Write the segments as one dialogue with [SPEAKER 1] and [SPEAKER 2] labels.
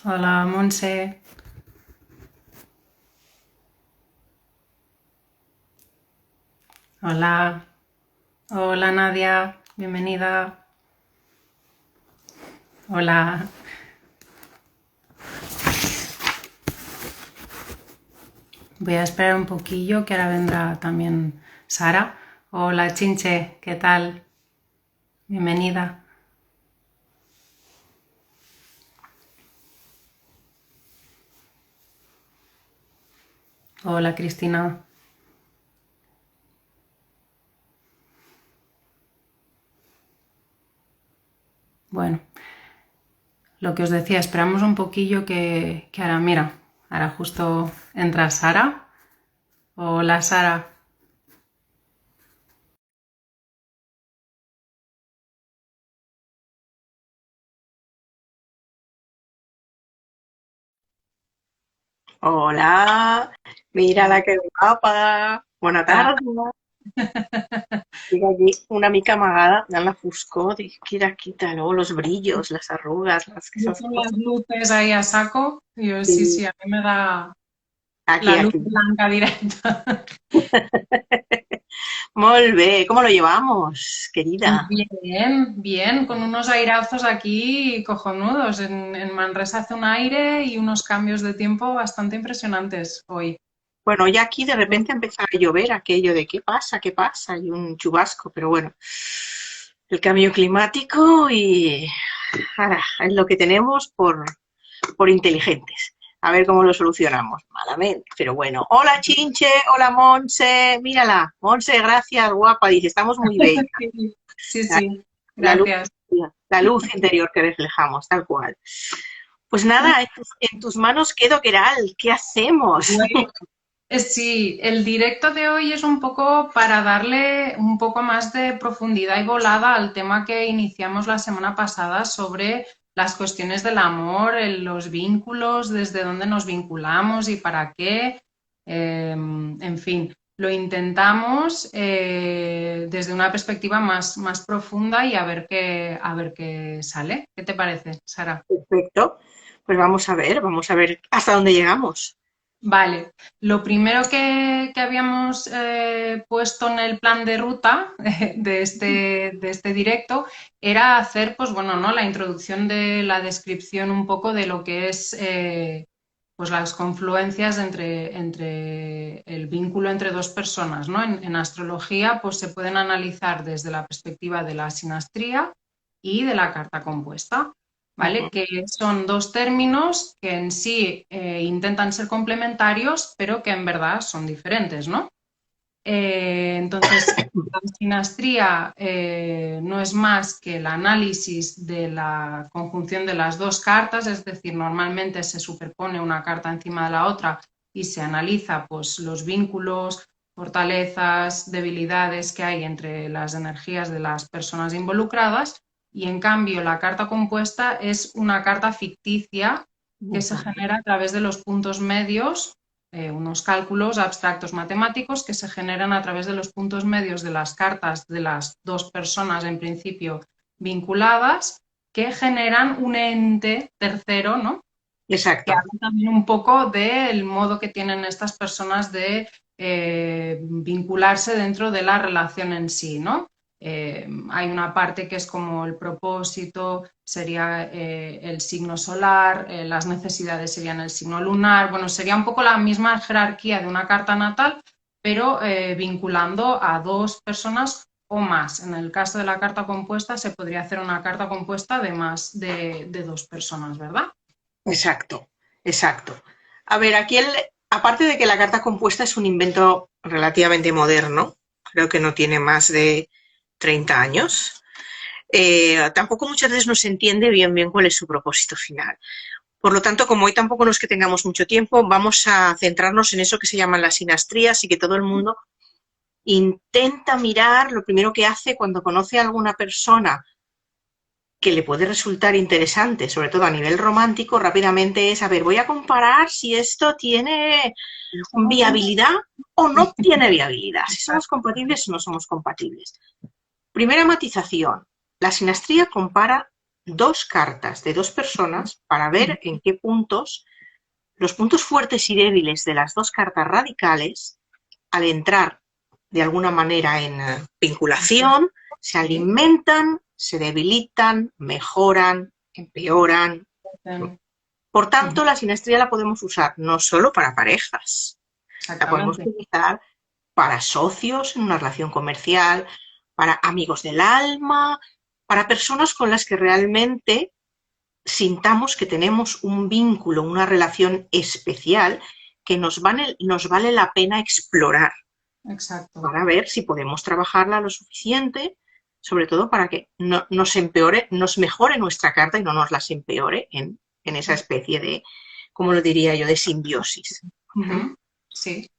[SPEAKER 1] Hola, Monse. Hola. Hola, Nadia. Bienvenida. Hola. Voy a esperar un poquillo que ahora vendrá también Sara. Hola, Chinche. ¿Qué tal? Bienvenida. Hola, Cristina. Bueno, lo que os decía, esperamos un poquillo que ahora, mira, ahora justo entra Sara. Hola, Sara.
[SPEAKER 2] Hola, mírala qué guapa. Bona
[SPEAKER 1] Ah,
[SPEAKER 2] tarda. Mira aquí una mica amagada en la foscor. Dic, quita, ¿no? Los brillos, las arrugas,
[SPEAKER 1] yo
[SPEAKER 2] esas
[SPEAKER 1] con las
[SPEAKER 2] cosas.
[SPEAKER 1] luces ahí a saco. Yo sí,
[SPEAKER 2] Sí,
[SPEAKER 1] sí, a mí me da
[SPEAKER 2] aquí,
[SPEAKER 1] la luz
[SPEAKER 2] aquí.
[SPEAKER 1] blanca directa.
[SPEAKER 2] Molt bé, ¿cómo lo llevamos, querida?
[SPEAKER 1] Bien, bien, con unos airazos aquí cojonudos. En Manresa hace un aire y unos cambios de tiempo bastante impresionantes hoy.
[SPEAKER 2] Bueno, ya aquí de repente ha empezado a llover aquello de qué pasa, y un chubasco, pero bueno, el cambio climático y es lo que tenemos por inteligentes. A ver cómo lo solucionamos. Malamente, pero bueno. Hola, Chinche. Hola, Monse. Mírala. Monse, gracias, guapa. Dice, estamos muy bellas.
[SPEAKER 1] Sí, sí,
[SPEAKER 2] La,
[SPEAKER 1] sí,
[SPEAKER 2] la luz,
[SPEAKER 1] gracias.
[SPEAKER 2] la luz interior que reflejamos, tal cual. Pues nada, en tus manos quedo, Queral. ¿Qué hacemos?
[SPEAKER 1] Bueno, sí, el directo de hoy es un poco para darle un poco más de profundidad y volada al tema que iniciamos la semana pasada sobre las cuestiones del amor, los vínculos, desde dónde nos vinculamos y para qué. En fin, lo intentamos desde una perspectiva más profunda y a ver qué sale. ¿Qué te parece, Sara?
[SPEAKER 2] Perfecto. Pues vamos a ver hasta dónde llegamos.
[SPEAKER 1] Vale, lo primero que habíamos puesto en el plan de ruta de este directo era hacer, pues bueno, ¿no? La introducción de la descripción un poco de lo que es pues las confluencias entre el vínculo entre dos personas, ¿no? En astrología, pues se pueden analizar desde la perspectiva de la sinastría y de la carta compuesta.
[SPEAKER 2] Ujú.
[SPEAKER 1] ¿Vale? Que son dos términos que en sí intentan ser complementarios, pero que en verdad son diferentes, ¿no? Entonces, la sinastría no es más que el análisis de la conjunción de las dos cartas, es decir, normalmente se superpone una carta encima de la otra y se analiza pues, los vínculos, fortalezas, debilidades que hay entre las energías de las personas involucradas y en cambio la carta compuesta es una carta ficticia que se
[SPEAKER 2] Ujú.
[SPEAKER 1] genera a través de los puntos medios, unos cálculos abstractos matemáticos que se generan a través de los puntos medios de las cartas de las dos personas en principio vinculadas que generan un ente tercero, ¿no? Que
[SPEAKER 2] Exacto.
[SPEAKER 1] habla también un poco del modo que tienen estas personas de vincularse dentro de la relación en sí, ¿no? Hay una parte que es como el propósito, sería el signo solar, las necesidades serían el signo lunar, bueno, sería un poco la misma jerarquía de una carta natal, pero vinculando a dos personas o más. En el caso de la carta compuesta se podría hacer una carta compuesta de más de dos personas, ¿verdad?
[SPEAKER 2] Exacto, exacto. A ver, aparte de que la carta compuesta es un invento relativamente moderno, creo que no tiene más de 30 años, tampoco muchas veces no se entiende bien cuál es su propósito final. Por lo tanto, como hoy tampoco no es que tengamos mucho tiempo, vamos a centrarnos en eso que se llaman las sinastrías y que todo el mundo intenta mirar lo primero que hace cuando conoce a alguna persona que le puede resultar interesante, sobre todo a nivel romántico, rápidamente es, a ver, voy a comparar si esto tiene viabilidad o no tiene viabilidad, si somos compatibles o no somos compatibles. Primera matización, la sinastría compara 2 cartas de 2 personas para ver en qué puntos, los puntos fuertes y débiles de las 2 cartas radicales, al entrar de alguna manera en vinculación, se alimentan, se debilitan, mejoran, empeoran. Por tanto, la sinastría la podemos usar no solo para parejas, la podemos utilizar para socios en una relación comercial, para amigos del alma, para personas con las que realmente sintamos que tenemos un vínculo, una relación especial que nos vale la pena explorar.
[SPEAKER 1] Exacto.
[SPEAKER 2] Para ver si podemos trabajarla lo suficiente, sobre todo para que no nos mejore nuestra carta y no nos las empeore en esa especie de, ¿cómo lo diría yo?, de simbiosis.
[SPEAKER 1] Sí.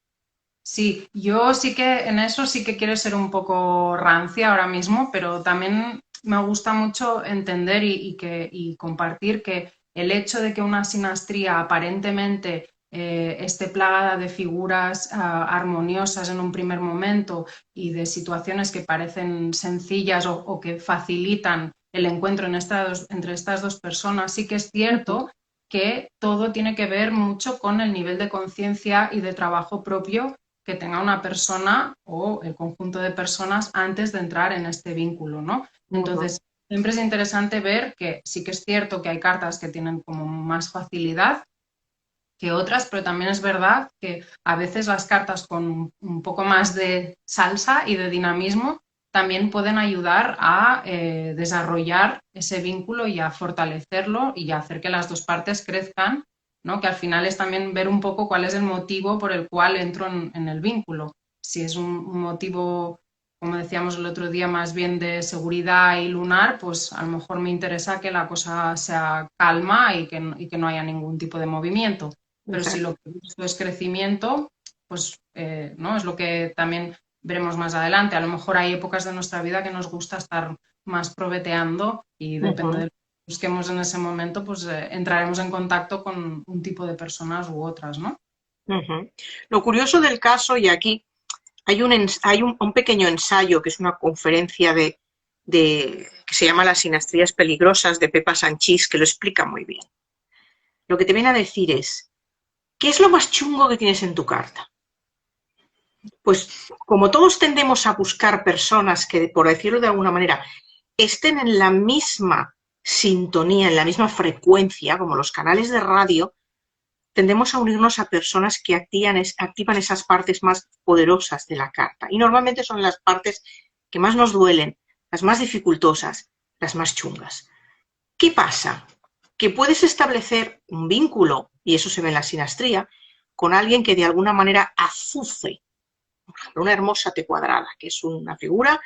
[SPEAKER 1] Sí, yo sí que en eso sí que quiero ser un poco rancia ahora mismo, pero también me gusta mucho entender y compartir que el hecho de que una sinastría aparentemente esté plagada de figuras armoniosas en un primer momento y de situaciones que parecen sencillas o que facilitan el encuentro entre estas 2 personas, sí que es cierto que todo tiene que ver mucho con el nivel de conciencia y de trabajo propio que tenga una persona o el conjunto de personas antes de entrar en este vínculo, ¿no? Entonces, siempre es interesante ver que sí que es cierto que hay cartas que tienen como más facilidad que otras, pero también es verdad que a veces las cartas con un poco más de salsa y de dinamismo también pueden ayudar a desarrollar ese vínculo y a fortalecerlo y a hacer que las 2 partes crezcan, ¿no? Que al final es también ver un poco cuál es el motivo por el cual entro en el vínculo. Si es un motivo, como decíamos el otro día, más bien de seguridad y lunar, pues a lo mejor me interesa que la cosa sea calma y que no haya ningún tipo de movimiento. Pero si lo que busco es crecimiento, pues no es lo que también veremos más adelante. A lo mejor hay épocas de nuestra vida que nos gusta estar más probeteando y depende de lo que busquemos en ese momento, pues entraremos en contacto con un tipo de personas u otras, ¿no?
[SPEAKER 2] Lo curioso del caso, y aquí hay un pequeño ensayo que es una conferencia que se llama Las sinastrías peligrosas, de Pepa Sanchís, que lo explica muy bien. Lo que te viene a decir es, ¿qué es lo más chungo que tienes en tu carta? Pues como todos tendemos a buscar personas que, por decirlo de alguna manera, estén en la misma sintonía, en la misma frecuencia, como los canales de radio, tendemos a unirnos a personas que activan esas partes más poderosas de la carta. Y normalmente son las partes que más nos duelen, las más dificultosas, las más chungas. ¿Qué pasa? Que puedes establecer un vínculo, y eso se ve en la sinastría, con alguien que de alguna manera azuce. Por ejemplo, una hermosa T cuadrada, que es una figura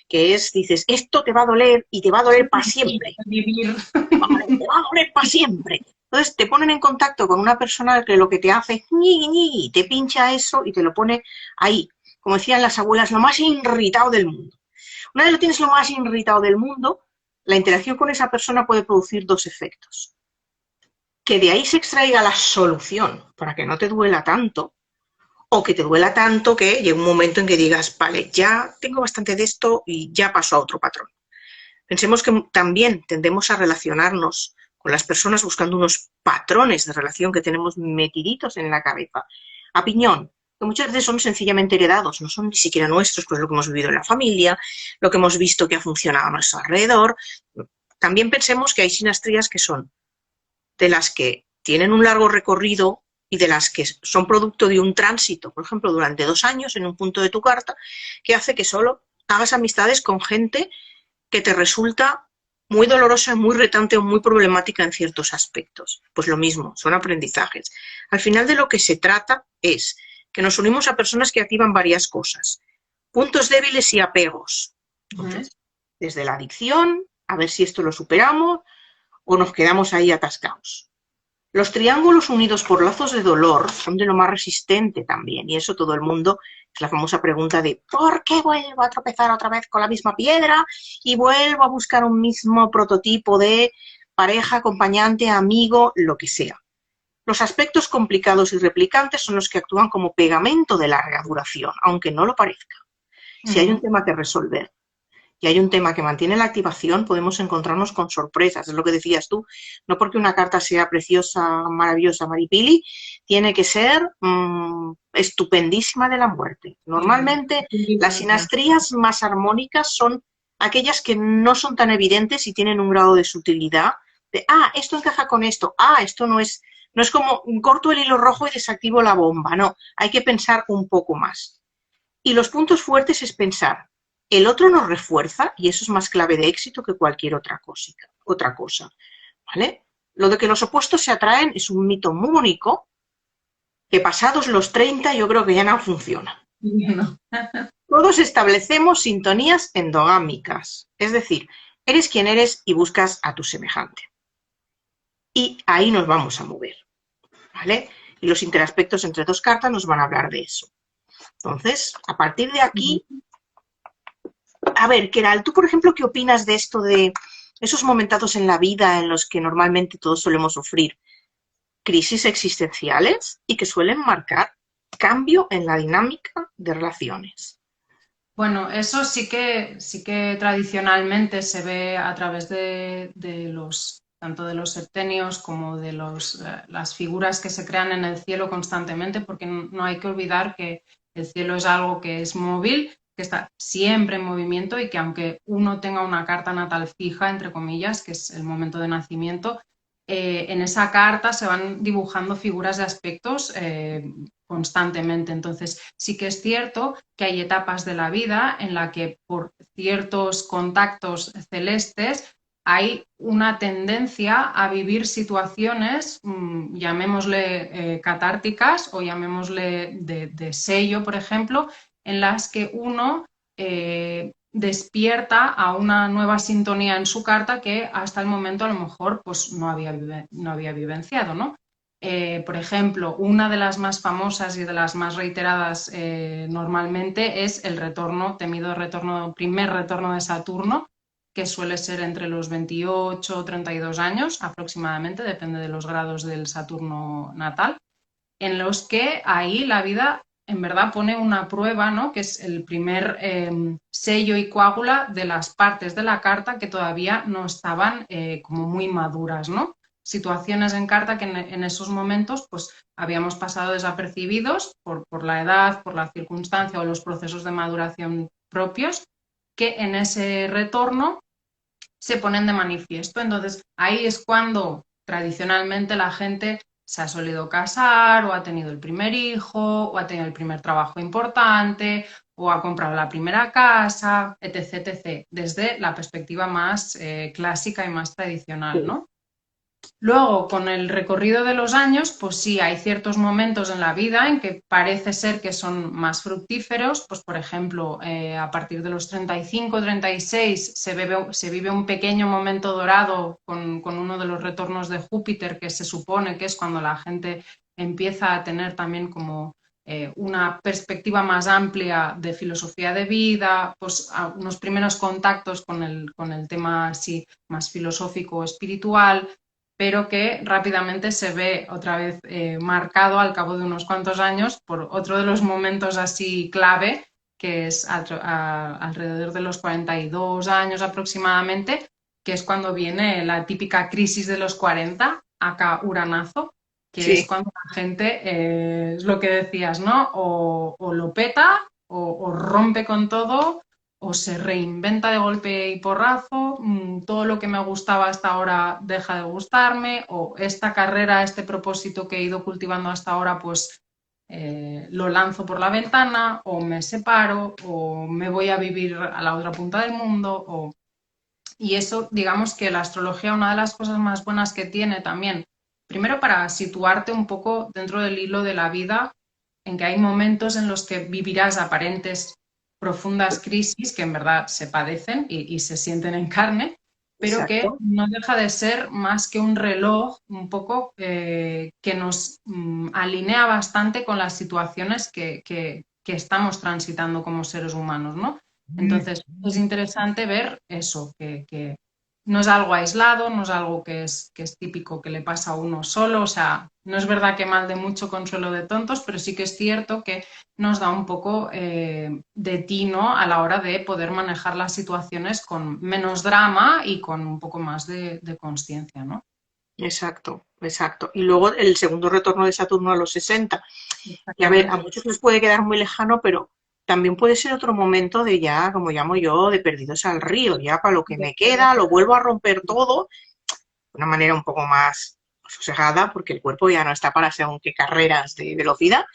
[SPEAKER 2] que dices, esto te va a doler y te va a doler para siempre. Te va a doler para siempre. Entonces te ponen en contacto con una persona que lo que te hace es te pincha eso y te lo pone ahí. Como decían las abuelas, lo más irritado del mundo. Una vez lo tienes lo más irritado del mundo, la interacción con esa persona puede producir 2 efectos. Que de ahí se extraiga la solución para que no te duela tanto, o que te duela tanto que llegue un momento en que digas, vale, ya tengo bastante de esto y ya paso a otro patrón. Pensemos que también tendemos a relacionarnos con las personas buscando unos patrones de relación que tenemos metiditos en la cabeza, a piñón, que muchas veces son sencillamente heredados, no son ni siquiera nuestros, pues lo que hemos vivido en la familia, lo que hemos visto que ha funcionado a nuestro alrededor. También pensemos que hay sinastrías que son de las que tienen un largo recorrido y de las que son producto de un tránsito, por ejemplo, durante 2 años en un punto de tu carta, que hace que solo hagas amistades con gente que te resulta muy dolorosa, muy retante o muy problemática en ciertos aspectos. Pues lo mismo, son aprendizajes. Al final de lo que se trata es que nos unimos a personas que activan varias cosas, puntos débiles y apegos. Entonces, desde la adicción, a ver si esto lo superamos o nos quedamos ahí atascados. Los triángulos unidos por lazos de dolor son de lo más resistente también, y eso todo el mundo, es la famosa pregunta de ¿por qué vuelvo a tropezar otra vez con la misma piedra y vuelvo a buscar un mismo prototipo de pareja, acompañante, amigo, lo que sea? Los aspectos complicados y replicantes son los que actúan como pegamento de larga duración, aunque no lo parezca. Si hay un tema que resolver y hay un tema que mantiene la activación, podemos encontrarnos con sorpresas, es lo que decías tú, no porque una carta sea preciosa, maravillosa, maripili, tiene que ser estupendísima de la muerte. Normalmente las sinastrías más armónicas son aquellas que no son tan evidentes y tienen un grado de sutilidad, de, esto encaja con esto, esto no es como corto el hilo rojo y desactivo la bomba, no, hay que pensar un poco más. Y los puntos fuertes es pensar, el otro nos refuerza y eso es más clave de éxito que cualquier otra cosa, ¿vale? Lo de que los opuestos se atraen es un mito muy bonito que pasados los 30 yo creo que ya no funciona.
[SPEAKER 1] No.
[SPEAKER 2] Todos establecemos sintonías endogámicas, es decir, eres quien eres y buscas a tu semejante. Y ahí nos vamos a mover, ¿vale? Y los interaspectos entre dos cartas nos van a hablar de eso. Entonces, a partir de aquí, a ver, Keral, tú, por ejemplo, ¿qué opinas de esto de esos momentados en la vida en los que normalmente todos solemos sufrir crisis existenciales y que suelen marcar cambio en la dinámica de relaciones?
[SPEAKER 1] Bueno, eso sí que tradicionalmente se ve a través de los, tanto de los septenios como de las figuras que se crean en el cielo constantemente, porque no hay que olvidar que el cielo es algo que es móvil, que está siempre en movimiento y que aunque uno tenga una carta natal fija, entre comillas, que es el momento de nacimiento, en esa carta se van dibujando figuras de aspectos constantemente. Entonces, sí que es cierto que hay etapas de la vida en la que por ciertos contactos celestes hay una tendencia a vivir situaciones, llamémosle catárticas o llamémosle de sello, por ejemplo, en las que uno despierta a una nueva sintonía en su carta que hasta el momento a lo mejor pues, no había vivenciado, ¿no? Por ejemplo, una de las más famosas y de las más reiteradas normalmente es el temido primer retorno de Saturno, que suele ser entre los 28 o 32 años aproximadamente, depende de los grados del Saturno natal, en los que ahí la vida en verdad pone una prueba, ¿no? Que es el primer sello y coágula de las partes de la carta que todavía no estaban como muy maduras, ¿no? Situaciones en carta que en esos momentos pues habíamos pasado desapercibidos por la edad, por la circunstancia o los procesos de maduración propios, que en ese retorno se ponen de manifiesto. Entonces, ahí es cuando tradicionalmente la gente se ha solido casar o ha tenido el primer hijo o ha tenido el primer trabajo importante o ha comprado la primera casa, etc., etc., desde la perspectiva más clásica y más tradicional,
[SPEAKER 2] Sí.
[SPEAKER 1] ¿no? Luego, con el recorrido de los años, pues sí, hay ciertos momentos en la vida en que parece ser que son más fructíferos, pues por ejemplo, a partir de los 35, 36 se vive un pequeño momento dorado con uno de los retornos de Júpiter, que se supone que es cuando la gente empieza a tener también como una perspectiva más amplia de filosofía de vida, pues unos primeros contactos con el tema así más filosófico o espiritual, pero que rápidamente se ve otra vez marcado al cabo de unos cuantos años por otro de los momentos así clave, que es alrededor de los 42 años aproximadamente, que es cuando viene la típica crisis de los 40, acá Uranazo, que es
[SPEAKER 2] Sí.
[SPEAKER 1] cuando la gente, es lo que decías, ¿no? O lo peta o rompe con todo o se reinventa de golpe y porrazo, todo lo que me gustaba hasta ahora deja de gustarme, o esta carrera, este propósito que he ido cultivando hasta ahora, pues lo lanzo por la ventana, o me separo, o me voy a vivir a la otra punta del mundo, y eso, digamos que la astrología, una de las cosas más buenas que tiene también, primero para situarte un poco dentro del hilo de la vida, en que hay momentos en los que vivirás aparentes profundas crisis que en verdad se padecen y se sienten en carne, pero que
[SPEAKER 2] Exacto.
[SPEAKER 1] no deja de ser más que un reloj un poco que nos alinea bastante con las situaciones que estamos transitando como seres humanos, ¿no? Entonces, es interesante ver eso, que no es algo aislado, no es algo que es típico que le pasa a uno solo, o sea, no es verdad que mal de mucho consuelo de tontos, pero sí que es cierto que nos da un poco de tino a la hora de poder manejar las situaciones con menos drama y con un poco más de consciencia, ¿no?
[SPEAKER 2] Exacto, exacto. Y luego el segundo retorno de Saturno a los 60. Y a ver, a
[SPEAKER 1] Exactamente.
[SPEAKER 2] muchos les puede quedar muy lejano, pero también puede ser otro momento de ya, como llamo yo, de perdidos al río, ya para lo que me queda, lo vuelvo a romper todo de una manera un poco más sosegada, porque el cuerpo ya no está para según qué carreras de velocidad,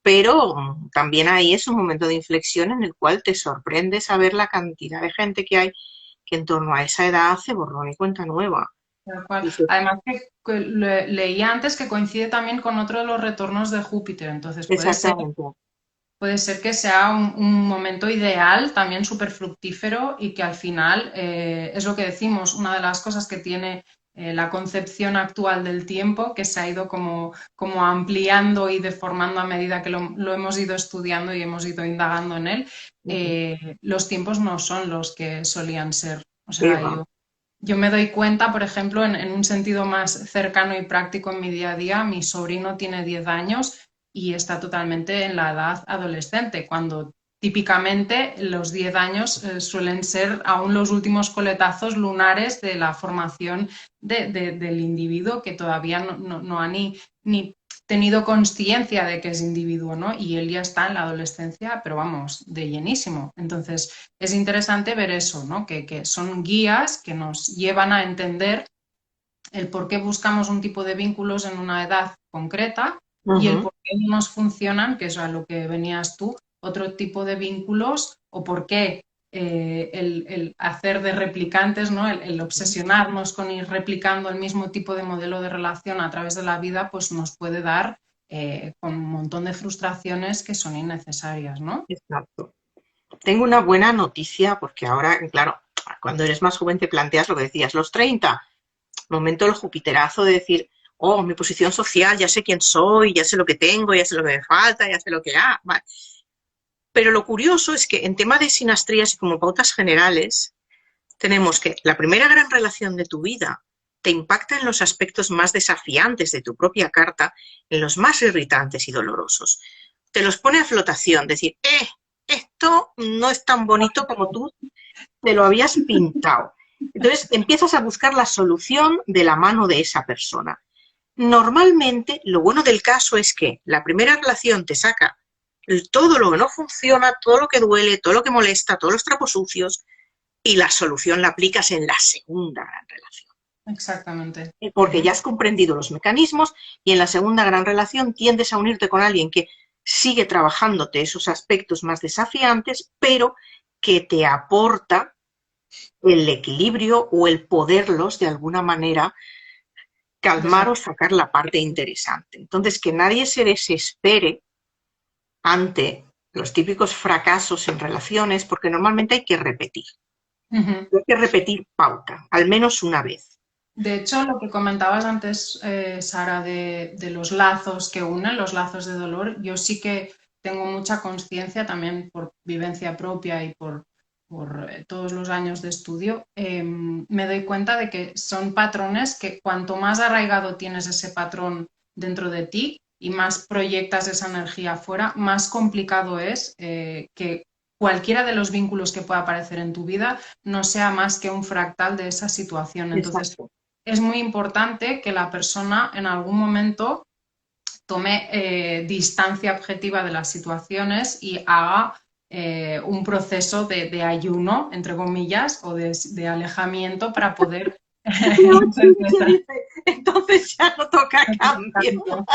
[SPEAKER 2] pero también ahí es un momento de inflexión en el cual te sorprende saber la cantidad de gente que hay que en torno a esa edad hace borrón y cuenta nueva.
[SPEAKER 1] Tal cual.
[SPEAKER 2] Dice,
[SPEAKER 1] Además que leí antes que coincide también con otro de los retornos de Júpiter, entonces
[SPEAKER 2] exactamente,
[SPEAKER 1] puede ser que sea un momento ideal, también súper fructífero y que al final es lo que decimos, una de las cosas que tiene la concepción actual del tiempo, que se ha ido como ampliando y deformando a medida que lo hemos ido estudiando y hemos ido indagando en él, los tiempos no son los que solían ser. O sea,
[SPEAKER 2] Eva.
[SPEAKER 1] yo me doy cuenta, por ejemplo, en un sentido más cercano y práctico en mi día a día, mi sobrino tiene 10 años y está totalmente en la edad adolescente, cuando típicamente los 10 años suelen ser aún los últimos coletazos lunares de la formación del individuo que todavía no ha ni tenido conciencia de que es individuo, ¿no? Y él ya está en la adolescencia, pero vamos, de llenísimo. Entonces, es interesante ver eso, ¿no? Que son guías que nos llevan a entender el por qué buscamos un tipo de vínculos en una edad concreta y el
[SPEAKER 2] Ujú.
[SPEAKER 1] por qué no nos funcionan, que es a lo que venías tú, otro tipo de vínculos o por qué el hacer de replicantes, ¿no? El obsesionarnos con ir replicando el mismo tipo de modelo de relación a través de la vida, pues nos puede dar con un montón de frustraciones que son innecesarias, ¿no?
[SPEAKER 2] Exacto. Tengo una buena noticia porque ahora, claro, cuando eres más joven te planteas lo que decías, los 30, momento del jupiterazo de decir, oh, mi posición social, ya sé quién soy, ya sé lo que tengo, ya sé lo que me falta, ya sé lo que vale. Pero lo curioso es que en tema de sinastrías y como pautas generales, tenemos que la primera gran relación de tu vida te impacta en los aspectos más desafiantes de tu propia carta, en los más irritantes y dolorosos. Te los pone a flotación, decir, esto no es tan bonito como tú te lo habías pintado. Entonces empiezas a buscar la solución de la mano de esa persona. Normalmente, lo bueno del caso es que la primera relación te saca todo lo que no funciona, todo lo que duele, todo lo que molesta, todos los trapos sucios, y la solución la aplicas en la segunda gran relación.
[SPEAKER 1] Exactamente.
[SPEAKER 2] Porque ya has comprendido los mecanismos y en la segunda gran relación tiendes a unirte con alguien que sigue trabajándote esos aspectos más desafiantes, pero que te aporta el equilibrio o el poderlos de alguna manera calmar o sacar la parte interesante. Entonces, que nadie se desespere ante los típicos fracasos en relaciones, porque normalmente hay que repetir.
[SPEAKER 1] Uh-huh.
[SPEAKER 2] Hay que repetir pauta, al menos una vez.
[SPEAKER 1] De hecho, lo que comentabas antes, Sara, de los lazos que unen, los lazos de dolor, yo sí que tengo mucha conciencia también por vivencia propia y por todos los años de estudio, me doy cuenta de que son patrones que cuanto más arraigado tienes ese patrón dentro de ti y más proyectas esa energía afuera, más complicado es que cualquiera de los vínculos que pueda aparecer en tu vida no sea más que un fractal de esa situación. Entonces,
[SPEAKER 2] Exacto.
[SPEAKER 1] es muy importante que la persona en algún momento tome distancia objetiva de las situaciones y haga un proceso de ayuno, entre comillas, o de alejamiento para poder interpretar.
[SPEAKER 2] Entonces ya no toca cambio.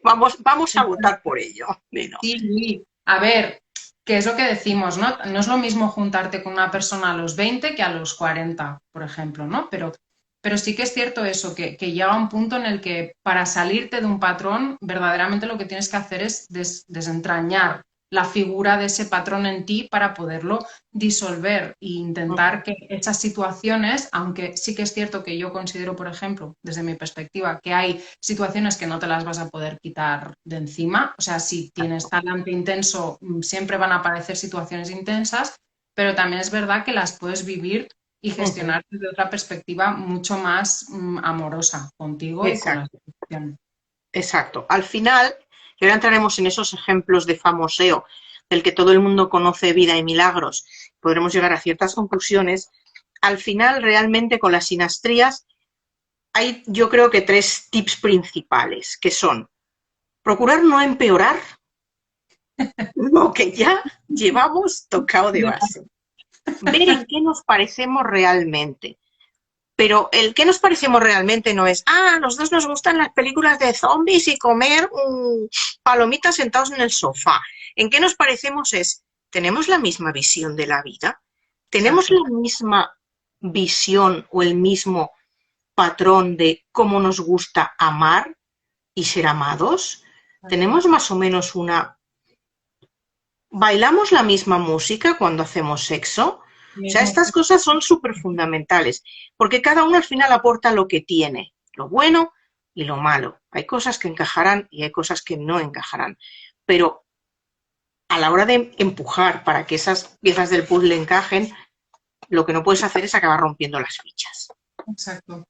[SPEAKER 2] Vamos a votar por ello. Bueno,
[SPEAKER 1] Sí, a ver, ¿qué es lo que decimos, no? No es lo mismo juntarte con una persona a los 20 que a los 40, por ejemplo, ¿no? Pero sí que es cierto eso, que llega un punto en el que para salirte de un patrón, verdaderamente lo que tienes que hacer es desentrañar la figura de ese patrón en ti para poderlo disolver e intentar que esas situaciones, aunque sí que es cierto que yo considero, por ejemplo, desde mi perspectiva, que hay situaciones que no te las vas a poder quitar de encima, o sea, si tienes talante intenso, siempre van a aparecer situaciones intensas, pero también es verdad que las puedes vivir y gestionar desde otra perspectiva mucho más amorosa contigo y con la
[SPEAKER 2] Exacto,
[SPEAKER 1] situación.
[SPEAKER 2] exacto. Al final, y ahora entraremos en esos ejemplos de famoseo del que todo el mundo conoce Vida y Milagros, podremos llegar a ciertas conclusiones. Al final, realmente con las sinastrías hay, yo creo que 3 tips principales, que son procurar no empeorar lo que ya llevamos tocado de base. Ver en qué nos parecemos realmente. Pero el que nos parecemos realmente no es, a los dos nos gustan las películas de zombies y comer palomitas sentados en el sofá. En qué nos parecemos es, ¿tenemos la misma visión de la vida? ¿Tenemos
[SPEAKER 1] Exacto.
[SPEAKER 2] la misma visión o el mismo patrón de cómo nos gusta amar y ser amados? ¿Tenemos más o menos una... ¿Bailamos la misma música cuando hacemos sexo? O sea,
[SPEAKER 1] Mismo.
[SPEAKER 2] estas cosas son súper fundamentales, porque cada uno al final aporta lo que tiene, lo bueno y lo malo. Hay cosas que encajarán y hay cosas que no encajarán, pero a la hora de empujar para que esas piezas del puzzle encajen, lo que no puedes hacer es acabar rompiendo las fichas.
[SPEAKER 1] Exacto.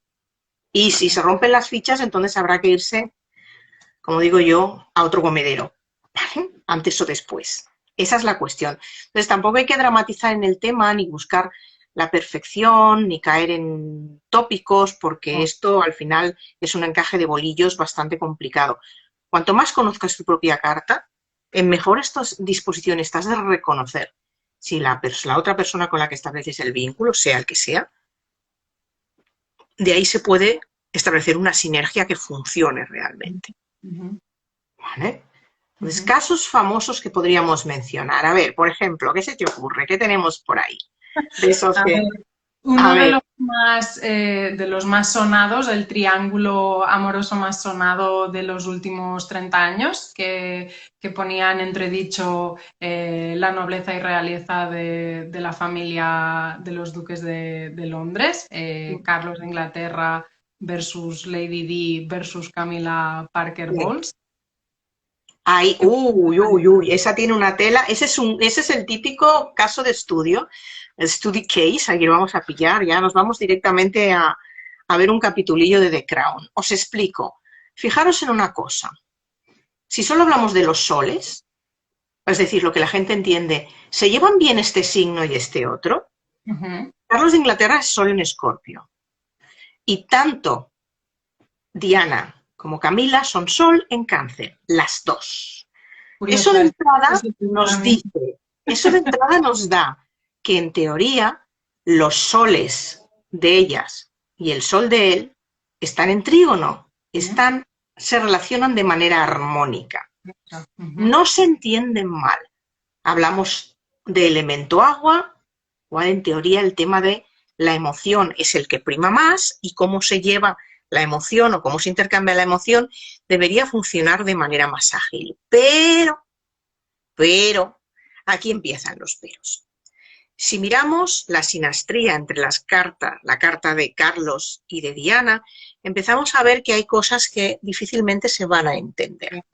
[SPEAKER 2] Y si se rompen las fichas, entonces habrá que irse, como digo yo, a otro comedero, ¿vale? Antes o después. Esa es la cuestión. Entonces tampoco hay que dramatizar en el tema ni buscar la perfección ni caer en tópicos porque esto al final es un encaje de bolillos bastante complicado. Cuanto más conozcas tu propia carta, en mejor disposición estás de reconocer si la otra persona con la que estableces el vínculo, sea el que sea, de ahí se puede establecer una sinergia que funcione realmente. ¿Vale? Entonces, casos famosos que podríamos mencionar. A ver, por ejemplo, ¿qué se te ocurre? ¿Qué tenemos por ahí? De esos
[SPEAKER 1] A
[SPEAKER 2] que...
[SPEAKER 1] ver,
[SPEAKER 2] A
[SPEAKER 1] uno
[SPEAKER 2] ver,
[SPEAKER 1] de los más sonados, el triángulo amoroso más sonado de los últimos 30 años, que ponía en entredicho la nobleza y realeza de la familia de los duques de Londres, Carlos de Inglaterra versus Lady Di versus Camilla Parker Bowles.
[SPEAKER 2] hay, uy, uy, uy, esa tiene una tela, ese es el típico caso de estudio, el study case, aquí lo vamos a pillar, ya nos vamos directamente a ver un capitulillo de The Crown. Os explico. Fijaros en una cosa. Si solo hablamos de los soles, es decir, lo que la gente entiende, ¿se llevan bien este signo y este otro? Carlos de Inglaterra es Sol en Escorpio. Y tanto Diana como Camila son Sol en Cáncer, las dos. Eso
[SPEAKER 1] Curioso,
[SPEAKER 2] de
[SPEAKER 1] es
[SPEAKER 2] entrada
[SPEAKER 1] positivo para
[SPEAKER 2] nos
[SPEAKER 1] mí.
[SPEAKER 2] dice, eso de entrada nos da que en teoría los soles de ellas y el sol de él están en trígono, se relacionan de manera armónica. No se entienden mal. Hablamos de elemento agua, o en teoría el tema de la emoción es el que prima más y cómo se lleva la emoción o cómo se intercambia la emoción debería funcionar de manera más ágil. Pero, aquí empiezan los peros. Si miramos la sinastría entre las cartas, la carta de Carlos y de Diana, empezamos a ver que hay cosas que difícilmente se van a entender.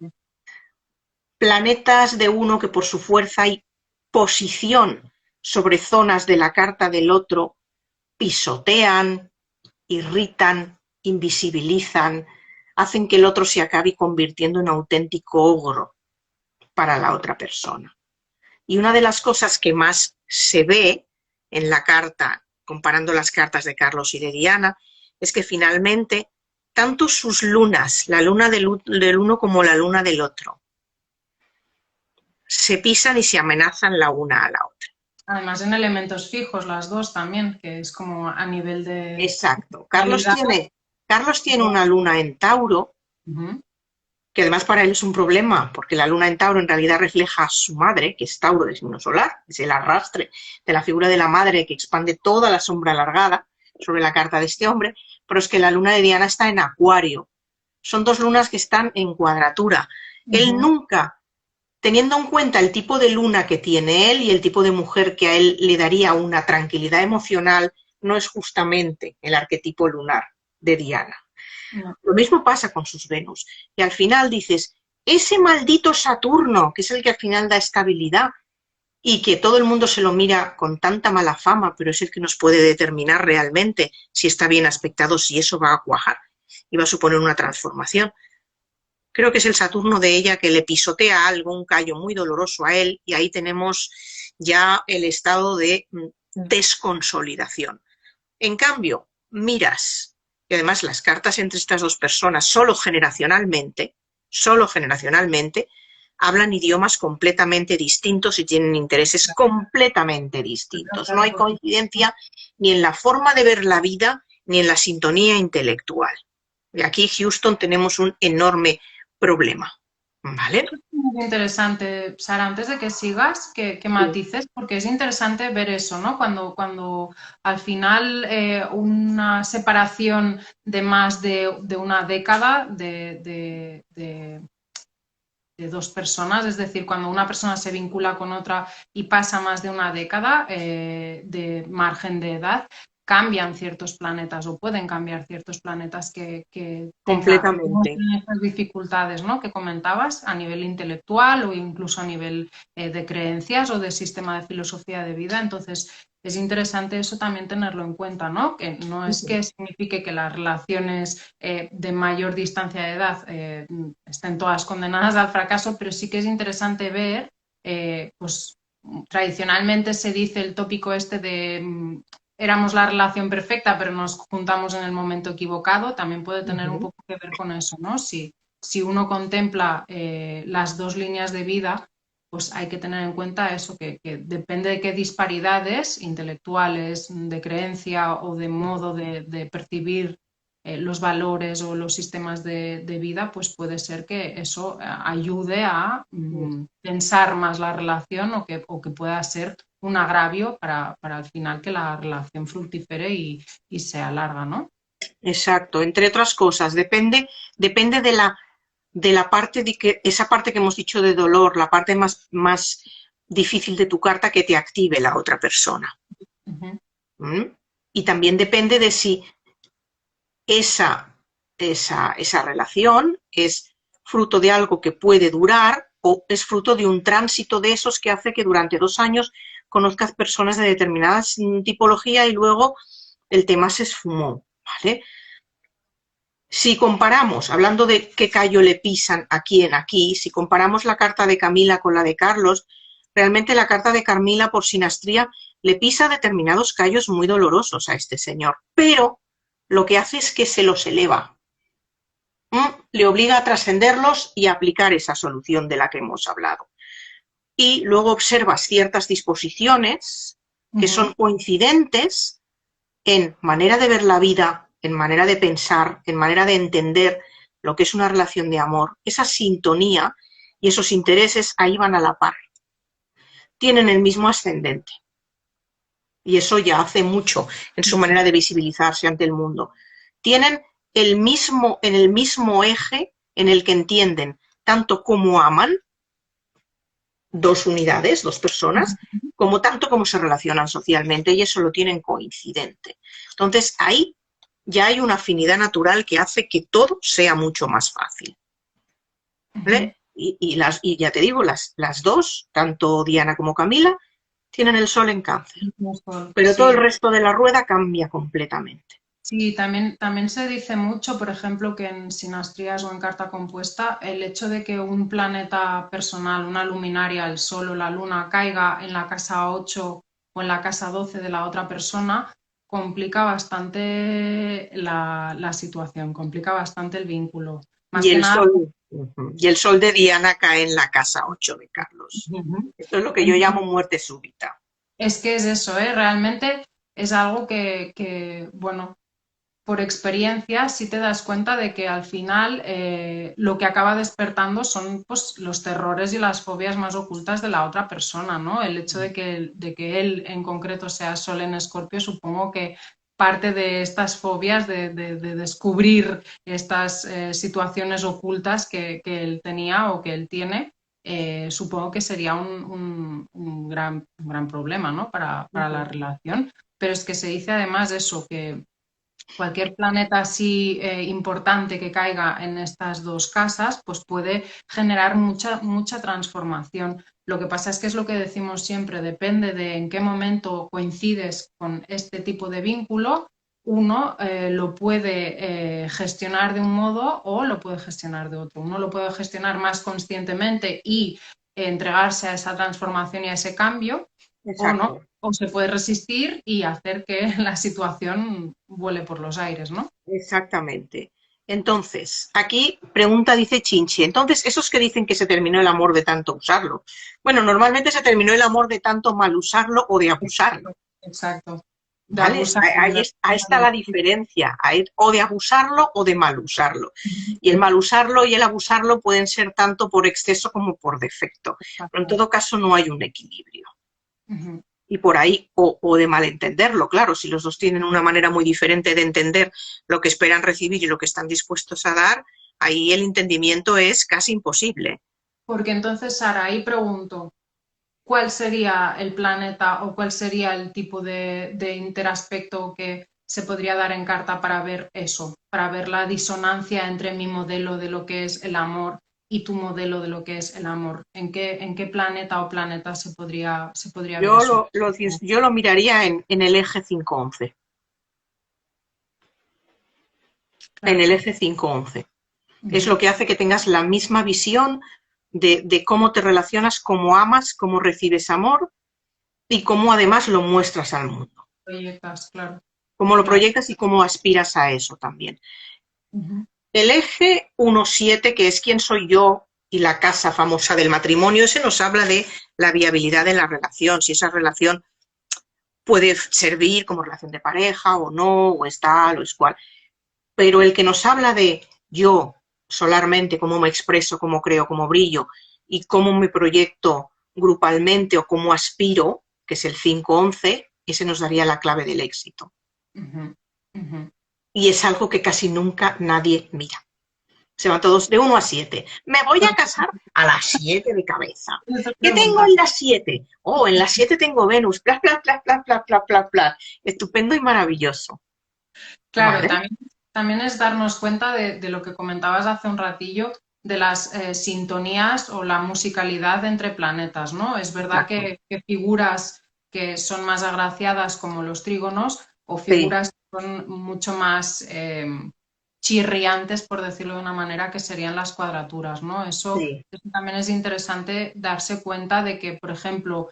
[SPEAKER 2] Planetas de uno que por su fuerza y posición sobre zonas de la carta del otro pisotean, irritan, invisibilizan, hacen que el otro se acabe convirtiendo en auténtico ogro para la otra persona. Y una de las cosas que más se ve en la carta, comparando las cartas de Carlos y de Diana, es que finalmente tanto sus lunas, la luna del uno como la luna del otro, se pisan y se amenazan la una a la otra.
[SPEAKER 1] Además, en elementos fijos, las dos también, que es como a nivel de
[SPEAKER 2] Exacto.
[SPEAKER 1] realidad.
[SPEAKER 2] Carlos tiene una luna en Tauro, que además para él es un problema, porque la luna en Tauro en realidad refleja a su madre, que es Tauro de signo solar, es el arrastre de la figura de la madre que expande toda la sombra alargada sobre la carta de este hombre, pero es que la luna de Diana está en Acuario. Son dos lunas que están en cuadratura. Él nunca, teniendo en cuenta el tipo de luna que tiene él y el tipo de mujer que a él le daría una tranquilidad emocional, no es justamente el arquetipo lunar de Diana. No. Lo mismo pasa con sus Venus. Y al final dices, ese maldito Saturno, que es el que al final da estabilidad, y que todo el mundo se lo mira con tanta mala fama, pero es el que nos puede determinar realmente si está bien aspectado, si eso va a cuajar y va a suponer una transformación. Creo que es el Saturno de ella que le pisotea algo, un callo muy doloroso a él, y ahí tenemos ya el estado de desconsolidación. En cambio, miras, y además las cartas entre estas dos personas, solo generacionalmente, hablan idiomas completamente distintos y tienen intereses completamente distintos. No hay coincidencia ni en la forma de ver la vida ni en la sintonía intelectual. Y aquí, Houston, tenemos un enorme problema, ¿vale?
[SPEAKER 1] Muy interesante, Sara, antes de que sigas, que matices, porque es interesante ver eso, ¿no? Cuando al final una separación de más de una década de dos personas, es decir, cuando una persona se vincula con otra y pasa más de una década de margen de edad, cambian ciertos planetas o pueden cambiar ciertos planetas que tengan
[SPEAKER 2] Completamente.
[SPEAKER 1] estas dificultades, ¿no? Que comentabas a nivel intelectual o incluso a nivel de creencias o de sistema de filosofía de vida. Entonces, es interesante eso también tenerlo en cuenta, ¿no? Que no es que signifique que las relaciones de mayor distancia de edad estén todas condenadas al fracaso, pero sí que es interesante ver, pues tradicionalmente se dice el tópico este de éramos la relación perfecta, pero nos juntamos en el momento equivocado, también puede tener un poco que ver con eso, ¿no? Si uno contempla las dos líneas de vida, pues hay que tener en cuenta eso, que depende de qué disparidades intelectuales, de creencia o de modo de percibir los valores o los sistemas de vida, pues puede ser que eso ayude a pensar más la relación o que pueda ser un agravio para al final que la relación fructifere y sea larga, ¿no?
[SPEAKER 2] Exacto, entre otras cosas, depende de la parte de que, esa parte que hemos dicho de dolor, la parte más difícil de tu carta que te active la otra persona.
[SPEAKER 1] Uh-huh.
[SPEAKER 2] ¿Mm? Y también depende de si esa relación es fruto de algo que puede durar o es fruto de un tránsito de esos que hace que durante 2 años conozcas personas de determinada tipología y luego el tema se esfumó, ¿vale? Si comparamos, hablando de qué callo le pisan a quién aquí, si comparamos la carta de Camila con la de Carlos, realmente la carta de Camila por sinastría le pisa determinados callos muy dolorosos a este señor, pero lo que hace es que se los eleva, le obliga a trascenderlos y a aplicar esa solución de la que hemos hablado. Y luego observas ciertas disposiciones que son coincidentes en manera de ver la vida, en manera de pensar, en manera de entender lo que es una relación de amor. Esa sintonía y esos intereses ahí van a la par. Tienen el mismo ascendente. Y eso ya hace mucho en su manera de visibilizarse ante el mundo. Tienen en el mismo eje en el que entienden tanto como aman dos unidades, dos personas, como tanto como se relacionan socialmente, y eso lo tienen coincidente. Entonces, ahí ya hay una afinidad natural que hace que todo sea mucho más fácil. ¿Vale? Y ya te digo, las dos, tanto Diana como Camila, tienen el sol en Cáncer, pero todo el
[SPEAKER 1] Sí.
[SPEAKER 2] resto de la rueda cambia completamente.
[SPEAKER 1] Sí, también se dice mucho, por ejemplo, que en sinastrías o en carta compuesta, el hecho de que un planeta personal, una luminaria, el Sol o la Luna, caiga en la casa 8 o en la casa 12 de la otra persona, complica bastante la situación, complica bastante el vínculo. Más
[SPEAKER 2] Y
[SPEAKER 1] que
[SPEAKER 2] el
[SPEAKER 1] nada.
[SPEAKER 2] sol, y el sol de Diana cae en la casa 8 de Carlos. Esto es lo que yo llamo muerte súbita.
[SPEAKER 1] Es que es eso, ¿eh? Realmente es algo bueno, por experiencia sí te das cuenta de que al final lo que acaba despertando son pues, los terrores y las fobias más ocultas de la otra persona, ¿no? El hecho de que él en concreto sea Sol en Escorpio, supongo que parte de estas fobias, de descubrir estas situaciones ocultas que él tenía o que él tiene, supongo que sería un gran problema, ¿no? Para la relación. Pero es que se dice además eso, que cualquier planeta así importante que caiga en estas dos casas, pues puede generar mucha transformación. Lo que pasa es que es lo que decimos siempre, depende de en qué momento coincides con este tipo de vínculo, uno lo puede gestionar de un modo o lo puede gestionar de otro. Uno lo puede gestionar más conscientemente y entregarse a esa transformación y a ese cambio, o no,
[SPEAKER 2] Exacto.
[SPEAKER 1] o se puede resistir y hacer que la situación vuele por los aires, ¿no?
[SPEAKER 2] Exactamente. Entonces, aquí pregunta, dice Chinchi. Entonces, esos que dicen que se terminó el amor de tanto usarlo. Bueno, normalmente se terminó el amor de tanto mal usarlo o de abusarlo,
[SPEAKER 1] Exacto, exacto. De
[SPEAKER 2] ¿vale?
[SPEAKER 1] abusar.
[SPEAKER 2] Ahí está la diferencia, o de abusarlo o de mal usarlo. Y el mal usarlo y el abusarlo pueden ser tanto por exceso como por defecto, pero en
[SPEAKER 1] Exacto.
[SPEAKER 2] todo caso no hay un equilibrio.
[SPEAKER 1] Ujú.
[SPEAKER 2] Y por ahí, o de malentenderlo, claro, si los dos tienen una manera muy diferente de entender lo que esperan recibir y lo que están dispuestos a dar, ahí el entendimiento es casi imposible.
[SPEAKER 1] Porque entonces, Sara, ahí pregunto, ¿cuál sería el planeta o cuál sería el tipo de interaspecto que se podría dar en carta para ver eso, para ver la disonancia entre mi modelo de lo que es el amor y tu modelo de lo que es el amor? En qué planeta o planeta se podría ver eso?
[SPEAKER 2] Yo lo miraría en el eje 511, en
[SPEAKER 1] Claro.
[SPEAKER 2] el eje 511. Es lo
[SPEAKER 1] Ujú.
[SPEAKER 2] que hace que tengas la misma visión de cómo te relacionas, cómo amas, cómo recibes amor y cómo además lo muestras al mundo,
[SPEAKER 1] Proyectas, claro,
[SPEAKER 2] cómo lo
[SPEAKER 1] claro.
[SPEAKER 2] proyectas y cómo aspiras a eso también.
[SPEAKER 1] Ujú.
[SPEAKER 2] El eje 1.7, que es quién soy yo y la casa famosa del matrimonio, ese nos habla de la viabilidad de la relación, si esa relación puede servir como relación de pareja o no, o es tal o es cual. Pero el que nos habla de yo solarmente, cómo me expreso, cómo creo, cómo brillo y cómo me proyecto grupalmente o cómo aspiro, que es el 5.11, ese nos daría la clave del éxito.
[SPEAKER 1] Ujú. Ujú.
[SPEAKER 2] Y es algo que casi nunca nadie mira. Se van todos de 1 a 7. Me voy a casar a las 7 de cabeza.
[SPEAKER 1] Yo te
[SPEAKER 2] ¿Qué tengo
[SPEAKER 1] preguntas.
[SPEAKER 2] en las 7? Oh, en las 7 tengo Venus. Bla, bla, bla, bla, bla, bla, bla, bla. Estupendo y maravilloso.
[SPEAKER 1] Claro,
[SPEAKER 2] ¿Vale?
[SPEAKER 1] también es darnos cuenta de lo que comentabas hace un ratillo, de las sintonías o la musicalidad entre planetas, ¿no? Es verdad
[SPEAKER 2] Exacto.
[SPEAKER 1] que figuras que son más agraciadas como los trígonos o
[SPEAKER 2] Sí,
[SPEAKER 1] figuras que son mucho más chirriantes, por decirlo de una manera, que serían las cuadraturas, ¿no?
[SPEAKER 2] sí.
[SPEAKER 1] Eso también es interesante darse cuenta de que, por ejemplo,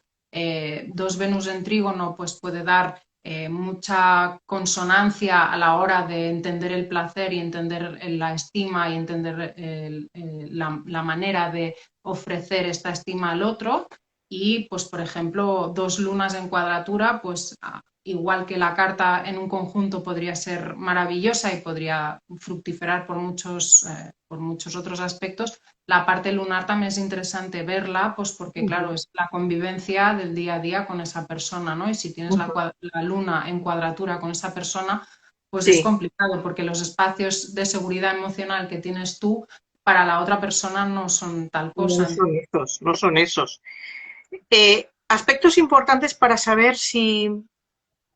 [SPEAKER 1] dos Venus en trígono pues puede dar mucha consonancia a la hora de entender el placer y entender la estima y entender la manera de ofrecer esta estima al otro. Y, pues, por ejemplo, dos lunas en cuadratura, pues igual que la carta en un conjunto podría ser maravillosa y podría fructiferar por muchos otros aspectos, la parte lunar también es interesante verla, pues porque claro,
[SPEAKER 2] Ujú,
[SPEAKER 1] es la convivencia del día a día con esa persona, ¿no? Y si tienes
[SPEAKER 2] ujú.
[SPEAKER 1] la luna en cuadratura con esa persona, pues es
[SPEAKER 2] Sí,
[SPEAKER 1] complicado porque los espacios de seguridad emocional que tienes tú para la otra persona no son tal
[SPEAKER 2] no
[SPEAKER 1] cosa.
[SPEAKER 2] son esos, no son esos. Aspectos importantes para saber si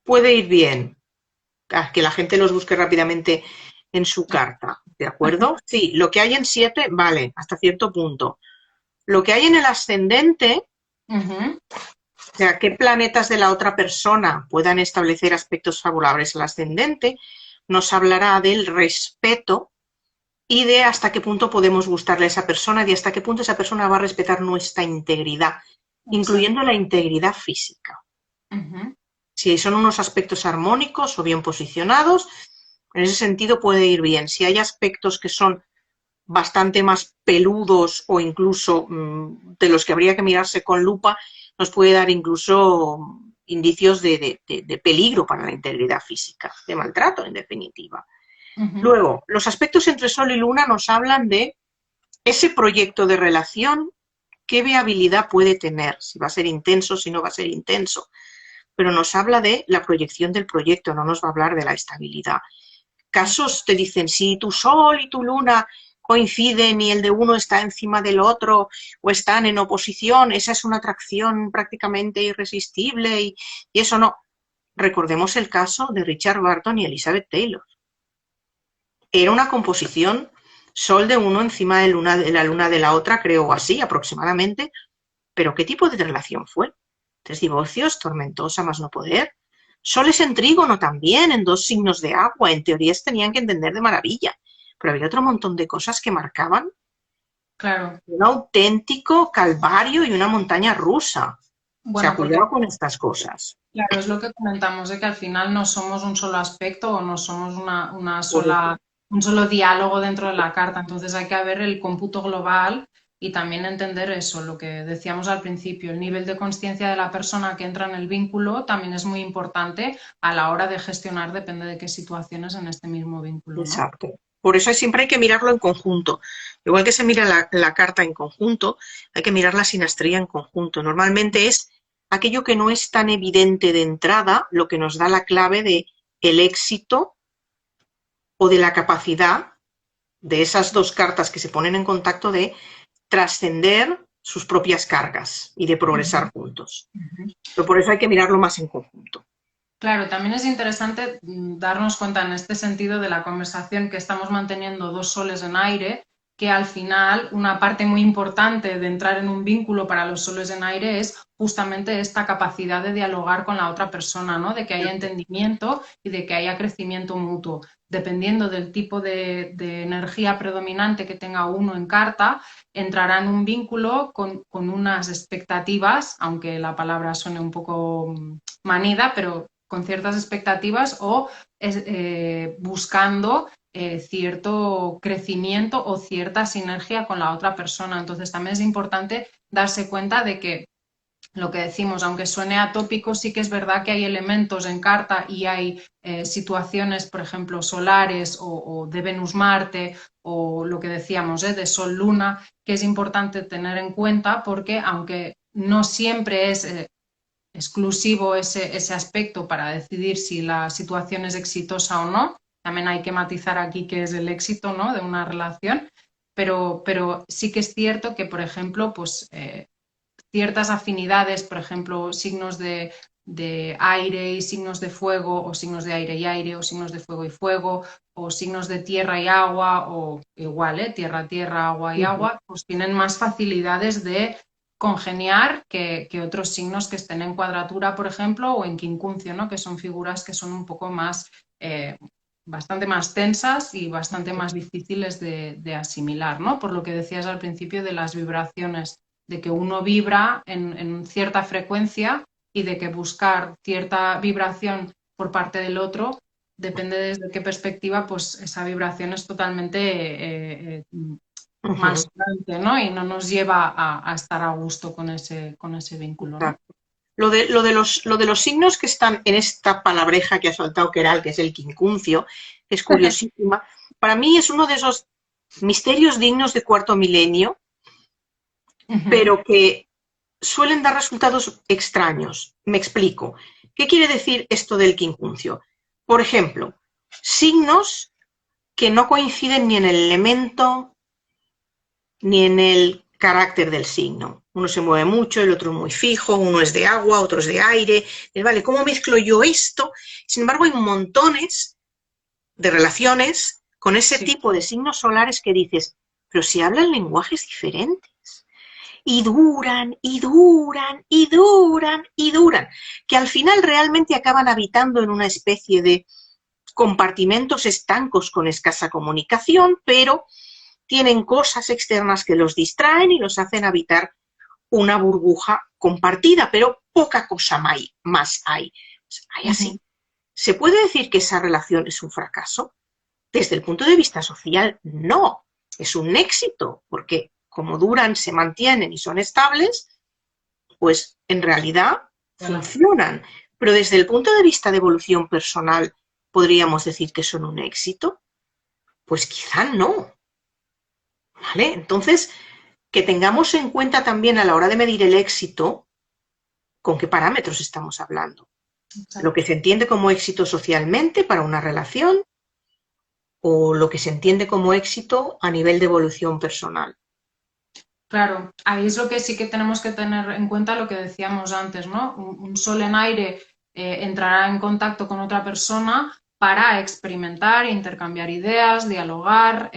[SPEAKER 2] puede ir bien, que la gente los busque rápidamente en su carta, ¿de acuerdo? Sí, lo que hay en 7, vale, hasta cierto punto. Lo que hay en el ascendente,
[SPEAKER 1] Ujú.
[SPEAKER 2] o sea, qué planetas de la otra persona puedan establecer aspectos favorables al ascendente, nos hablará del respeto y de hasta qué punto podemos gustarle a esa persona y hasta qué punto esa persona va a respetar nuestra integridad,
[SPEAKER 1] Exacto.
[SPEAKER 2] incluyendo la integridad física.
[SPEAKER 1] Ujú.
[SPEAKER 2] Si son unos aspectos armónicos o bien posicionados, en ese sentido puede ir bien. Si hay aspectos que son bastante más peludos o incluso de los que habría que mirarse con lupa, nos puede dar incluso indicios de peligro para la integridad física, de maltrato en definitiva.
[SPEAKER 1] Ujú.
[SPEAKER 2] Luego, los aspectos entre Sol y Luna nos hablan de ese proyecto de relación, qué viabilidad puede tener, si va a ser intenso, si no va a ser intenso, pero nos habla de la proyección del proyecto, no nos va a hablar de la estabilidad. Casos te dicen, si tu sol y tu luna coinciden y el de uno está encima del otro o están en oposición, esa es una atracción prácticamente irresistible y eso no. Recordemos el caso de Richard Burton y Elizabeth Taylor. Era una composición sol de uno encima de la luna de la otra, creo así aproximadamente, pero ¿qué tipo de relación fue? Tres divorcios, tormentosa más no poder. Soles en trígono también, en dos signos de agua, en teoría se tenían que entender de maravilla, pero había otro montón de cosas que marcaban
[SPEAKER 1] Claro.
[SPEAKER 2] un auténtico calvario y una montaña rusa. O sea,
[SPEAKER 1] Bueno, porque
[SPEAKER 2] cuidado con estas cosas.
[SPEAKER 1] claro, es lo que comentamos, de que al final no somos un solo aspecto o no somos una
[SPEAKER 2] Por eso,
[SPEAKER 1] sola, un solo diálogo dentro de la carta. Entonces hay que ver el cómputo global y también entender eso, lo que decíamos al principio, el nivel de conciencia de la persona que entra en el vínculo también es muy importante a la hora de gestionar, depende de qué situaciones en este mismo vínculo, ¿no?
[SPEAKER 2] exacto. Por eso siempre hay que mirarlo en conjunto. Igual que se mira la carta en conjunto, hay que mirar la sinastría en conjunto. Normalmente es aquello que no es tan evidente de entrada lo que nos da la clave de el éxito o de la capacidad de esas dos cartas que se ponen en contacto de trascender sus propias cargas y de
[SPEAKER 1] Ujú,
[SPEAKER 2] progresar juntos.
[SPEAKER 1] ujú.
[SPEAKER 2] Pero por eso hay que mirarlo más en conjunto.
[SPEAKER 1] Claro, también es interesante darnos cuenta en este sentido de la conversación que estamos manteniendo dos soles en aire, que al final una parte muy importante de entrar en un vínculo para los soles en aire es justamente esta capacidad de dialogar con la otra persona, ¿no? De que haya entendimiento y de que haya crecimiento mutuo. Dependiendo del tipo de energía predominante que tenga uno en carta, entrará en un vínculo con unas expectativas, aunque la palabra suene un poco manida, pero con ciertas expectativas o buscando cierto crecimiento o cierta sinergia con la otra persona. Entonces también es importante darse cuenta de que lo que decimos, aunque suene atópico, sí que es verdad que hay elementos en carta y hay situaciones, por ejemplo, solares o de Venus-Marte o lo que decíamos, de Sol-Luna, que es importante tener en cuenta porque aunque no siempre es exclusivo ese aspecto para decidir si la situación es exitosa o no. También hay que matizar aquí qué es el éxito, ¿no?, de una relación, pero sí que es cierto que, por ejemplo, pues ciertas afinidades, por ejemplo, signos de aire y signos de fuego, o signos de aire y aire, o signos de fuego y fuego, o signos de tierra y agua, o igual, tierra, tierra, agua y
[SPEAKER 2] Ujú.
[SPEAKER 1] agua, pues tienen más facilidades de congeniar que otros signos que estén en cuadratura, por ejemplo, o en quincuncio, ¿no?, que son figuras que son un poco más, bastante más tensas y bastante más difíciles de asimilar, ¿no? Por lo que decías al principio de las vibraciones, de que uno vibra en cierta frecuencia y de que buscar cierta vibración por parte del otro, depende desde qué perspectiva, pues esa vibración es totalmente
[SPEAKER 2] Ujú.
[SPEAKER 1] malsonante, ¿no? Y no nos lleva a estar a gusto con ese vínculo, ¿no?
[SPEAKER 2] Exacto. Lo de los signos que están en esta palabreja que ha soltado Keral, que es el quincuncio, que es curiosísima, para mí es uno de esos misterios dignos de cuarto milenio,
[SPEAKER 1] Ujú.
[SPEAKER 2] pero que suelen dar resultados extraños. Me explico. ¿Qué quiere decir esto del quincuncio? Por ejemplo, signos que no coinciden ni en el elemento ni en el carácter del signo. Uno se mueve mucho, el otro muy fijo, uno es de agua, otro es de aire. Vale, ¿cómo mezclo yo esto? Sin embargo, hay montones de relaciones con ese
[SPEAKER 1] Sí.
[SPEAKER 2] tipo de signos solares que dices, pero si hablan lenguajes diferentes. Y duran, y duran, y duran, y duran, que al final realmente acaban habitando en una especie de compartimentos estancos con escasa comunicación, pero tienen cosas externas que los distraen y los hacen habitar una burbuja compartida, pero poca cosa más hay. Hay
[SPEAKER 1] Ujú.
[SPEAKER 2] así. ¿Se puede decir que esa relación es un fracaso? Desde el punto de vista social, no. Es un éxito, porque como duran, se mantienen y son estables, pues en realidad
[SPEAKER 1] Bueno,
[SPEAKER 2] funcionan. Pero desde el punto de vista de evolución personal, ¿podríamos decir que son un éxito? Pues quizá no. ¿Vale? Entonces, que tengamos en cuenta también a la hora de medir el éxito con qué parámetros estamos hablando. Lo que
[SPEAKER 1] exacto.
[SPEAKER 2] se entiende como éxito socialmente para una relación o lo que se entiende como éxito a nivel de evolución personal.
[SPEAKER 1] Claro, ahí es lo que sí que tenemos que tener en cuenta lo que decíamos antes, ¿no? Un sol en aire entrará en contacto con otra persona para experimentar, intercambiar ideas, dialogar,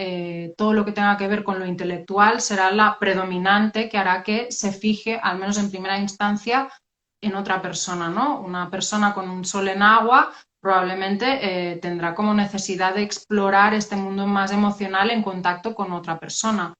[SPEAKER 1] todo lo que tenga que ver con lo intelectual será la predominante que hará que se fije, al menos en primera instancia, en otra persona, ¿no? Una persona con un sol en agua probablemente tendrá como necesidad de explorar este mundo más emocional en contacto con otra persona.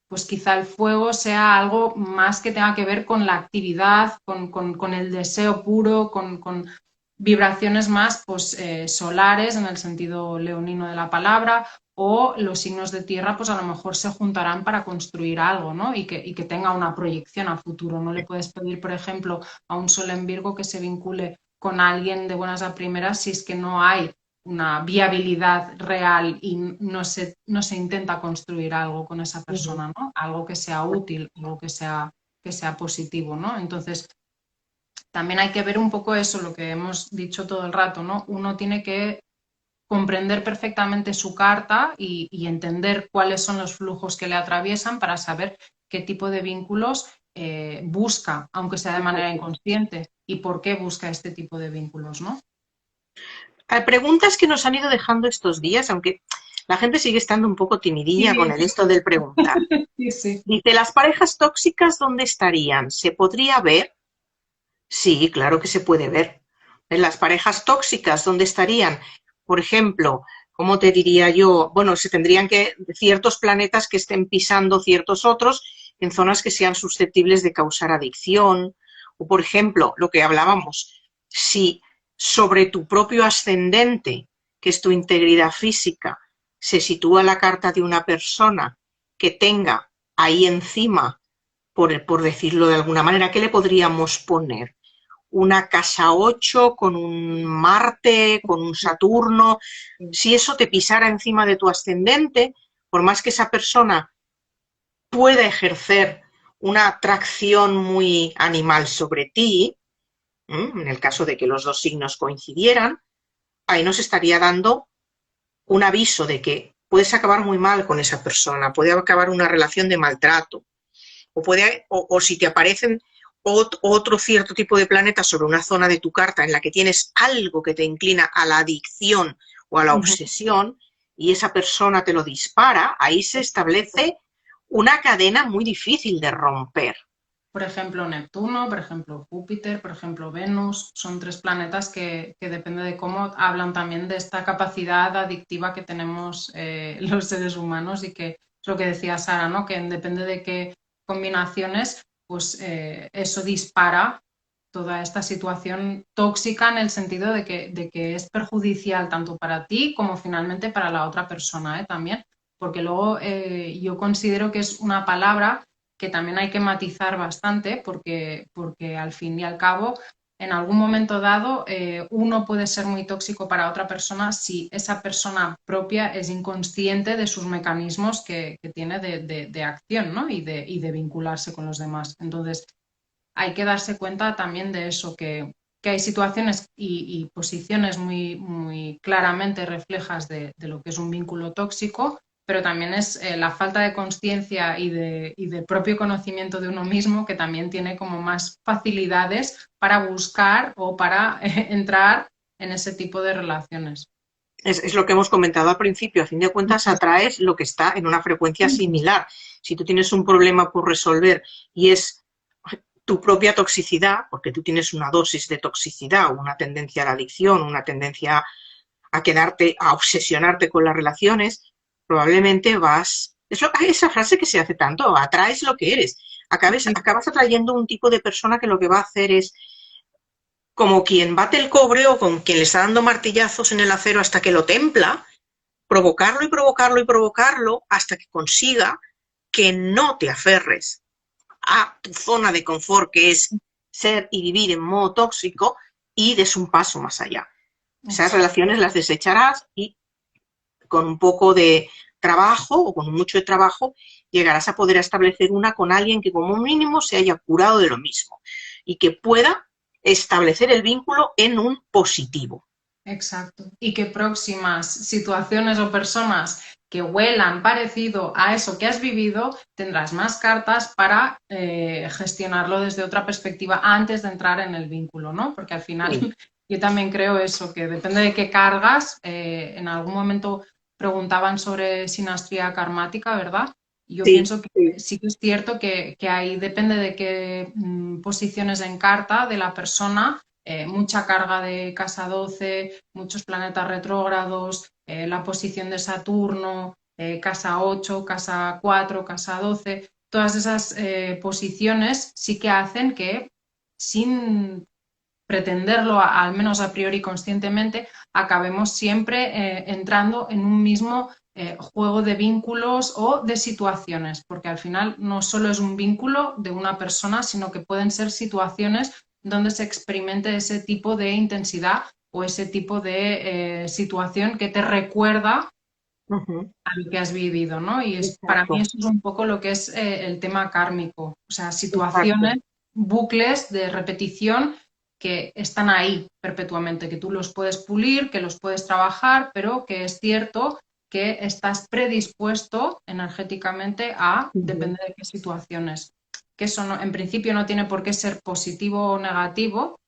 [SPEAKER 1] Pues quizá el fuego sea algo más que tenga que ver con la actividad, con el deseo puro, con vibraciones más pues, solares en el sentido leonino de la palabra, o los signos de tierra pues a lo mejor se juntarán para construir algo, ¿no? Y que tenga una proyección a futuro. No le puedes pedir, por ejemplo, a un sol en Virgo que se vincule con alguien de buenas a primeras si es que no hay una viabilidad real y no se intenta construir algo con esa
[SPEAKER 2] Ujú.
[SPEAKER 1] persona, ¿no? Algo que sea útil, algo que sea positivo, ¿no? Entonces, también hay que ver un poco eso, lo que hemos dicho todo el rato, ¿no? Uno tiene que comprender perfectamente su carta y entender cuáles son los flujos que le atraviesan para saber qué tipo de vínculos busca, aunque sea de manera inconsciente, y por qué busca este tipo de vínculos, ¿no?
[SPEAKER 2] Hay preguntas que nos han ido dejando estos días, aunque la gente sigue estando un poco timidilla con
[SPEAKER 1] Sí,
[SPEAKER 2] el esto del preguntar.
[SPEAKER 1] sí, sí.
[SPEAKER 2] Dice, ¿las parejas tóxicas dónde estarían? ¿Se podría ver? Sí, claro que se puede ver. En las parejas tóxicas, ¿dónde estarían? Por ejemplo, ¿cómo te diría yo? Bueno, se tendrían que ciertos planetas que estén pisando ciertos otros en zonas que sean susceptibles de causar adicción. O, por ejemplo, lo que hablábamos, si sobre tu propio ascendente, que es tu integridad física, se sitúa la carta de una persona que tenga ahí encima, por decirlo de alguna manera, ¿qué le podríamos poner? Una casa 8 con un Marte, con un Saturno, si eso te pisara encima de tu ascendente, por más que esa persona pueda ejercer una atracción muy animal sobre ti, en el caso de que los dos signos coincidieran, ahí nos estaría dando un aviso de que puedes acabar muy mal con esa persona, puede acabar una relación de maltrato, o si te aparecen otro cierto tipo de planeta sobre una zona de tu carta en la que tienes algo que te inclina a la adicción o a la obsesión y esa persona te lo dispara, ahí se establece una cadena muy difícil de romper.
[SPEAKER 1] Por ejemplo, Neptuno, por ejemplo, Júpiter, por ejemplo, Venus, son tres planetas que depende de cómo hablan también de esta capacidad adictiva que tenemos los seres humanos y que es lo que decía Sara, ¿no? Que depende de qué combinaciones, pues eso dispara toda esta situación tóxica en el sentido de que es perjudicial tanto para ti como finalmente para la otra persona, también, porque luego yo considero que es una palabra que también hay que matizar bastante porque al fin y al cabo, en algún momento dado, uno puede ser muy tóxico para otra persona si esa persona propia es inconsciente de sus mecanismos que tiene de acción, ¿no? Y de vincularse con los demás. Entonces, hay que darse cuenta también de eso, que hay situaciones y posiciones muy, muy claramente reflejas de lo que es un vínculo tóxico, pero también es la falta de conciencia y de propio conocimiento de uno mismo que también tiene como más facilidades para buscar o para entrar en ese tipo de relaciones.
[SPEAKER 2] Es lo que hemos comentado al principio, a fin de cuentas atraes lo que está en una frecuencia similar. Si tú tienes un problema por resolver y es tu propia toxicidad, porque tú tienes una dosis de toxicidad, una tendencia a la adicción, una tendencia a quedarte, a obsesionarte con las relaciones, probablemente vas... esa frase que se hace tanto, atraes lo que eres. Acabas atrayendo un tipo de persona que lo que va a hacer es como quien bate el cobre o con quien le está dando martillazos en el acero hasta que lo templa, provocarlo y provocarlo y provocarlo hasta que consiga que no te aferres a tu zona de confort, que es ser y vivir en modo tóxico, y des un paso más allá. Esas
[SPEAKER 1] Exacto.
[SPEAKER 2] relaciones las desecharás y con un poco de trabajo o con mucho de trabajo llegarás a poder establecer una con alguien que como mínimo se haya curado de lo mismo y que pueda establecer el vínculo en un positivo.
[SPEAKER 1] Exacto. Y que próximas situaciones o personas que huelan parecido a eso que has vivido, tendrás más cartas para gestionarlo desde otra perspectiva antes de entrar en el vínculo, ¿no? Porque al final
[SPEAKER 2] Sí.
[SPEAKER 1] Yo también creo eso, que depende de qué cargas. En algún momento preguntaban sobre sinastría karmática, ¿verdad? Y yo
[SPEAKER 2] Sí,
[SPEAKER 1] pienso que sí que es cierto que ahí depende de qué posiciones en carta de la persona, mucha carga de casa 12, muchos planetas retrógrados, la posición de Saturno, casa 8, casa 4, casa 12, todas esas posiciones sí que hacen que sin pretenderlo, al menos a priori conscientemente, acabemos siempre entrando en un mismo juego de vínculos o de situaciones, porque al final no solo es un vínculo de una persona, sino que pueden ser situaciones donde se experimente ese tipo de intensidad o ese tipo de situación que te recuerda
[SPEAKER 2] ujú,
[SPEAKER 1] a lo que has vivido, ¿no? Y para mí
[SPEAKER 2] exacto,
[SPEAKER 1] eso es un poco lo que es el tema kármico, o sea, situaciones,
[SPEAKER 2] exacto.
[SPEAKER 1] bucles de repetición que están ahí perpetuamente, que tú los puedes pulir, que los puedes trabajar, pero que es cierto que estás predispuesto energéticamente a,
[SPEAKER 2] Ujú,
[SPEAKER 1] depende de qué situaciones, que eso en principio no tiene por qué ser positivo o negativo,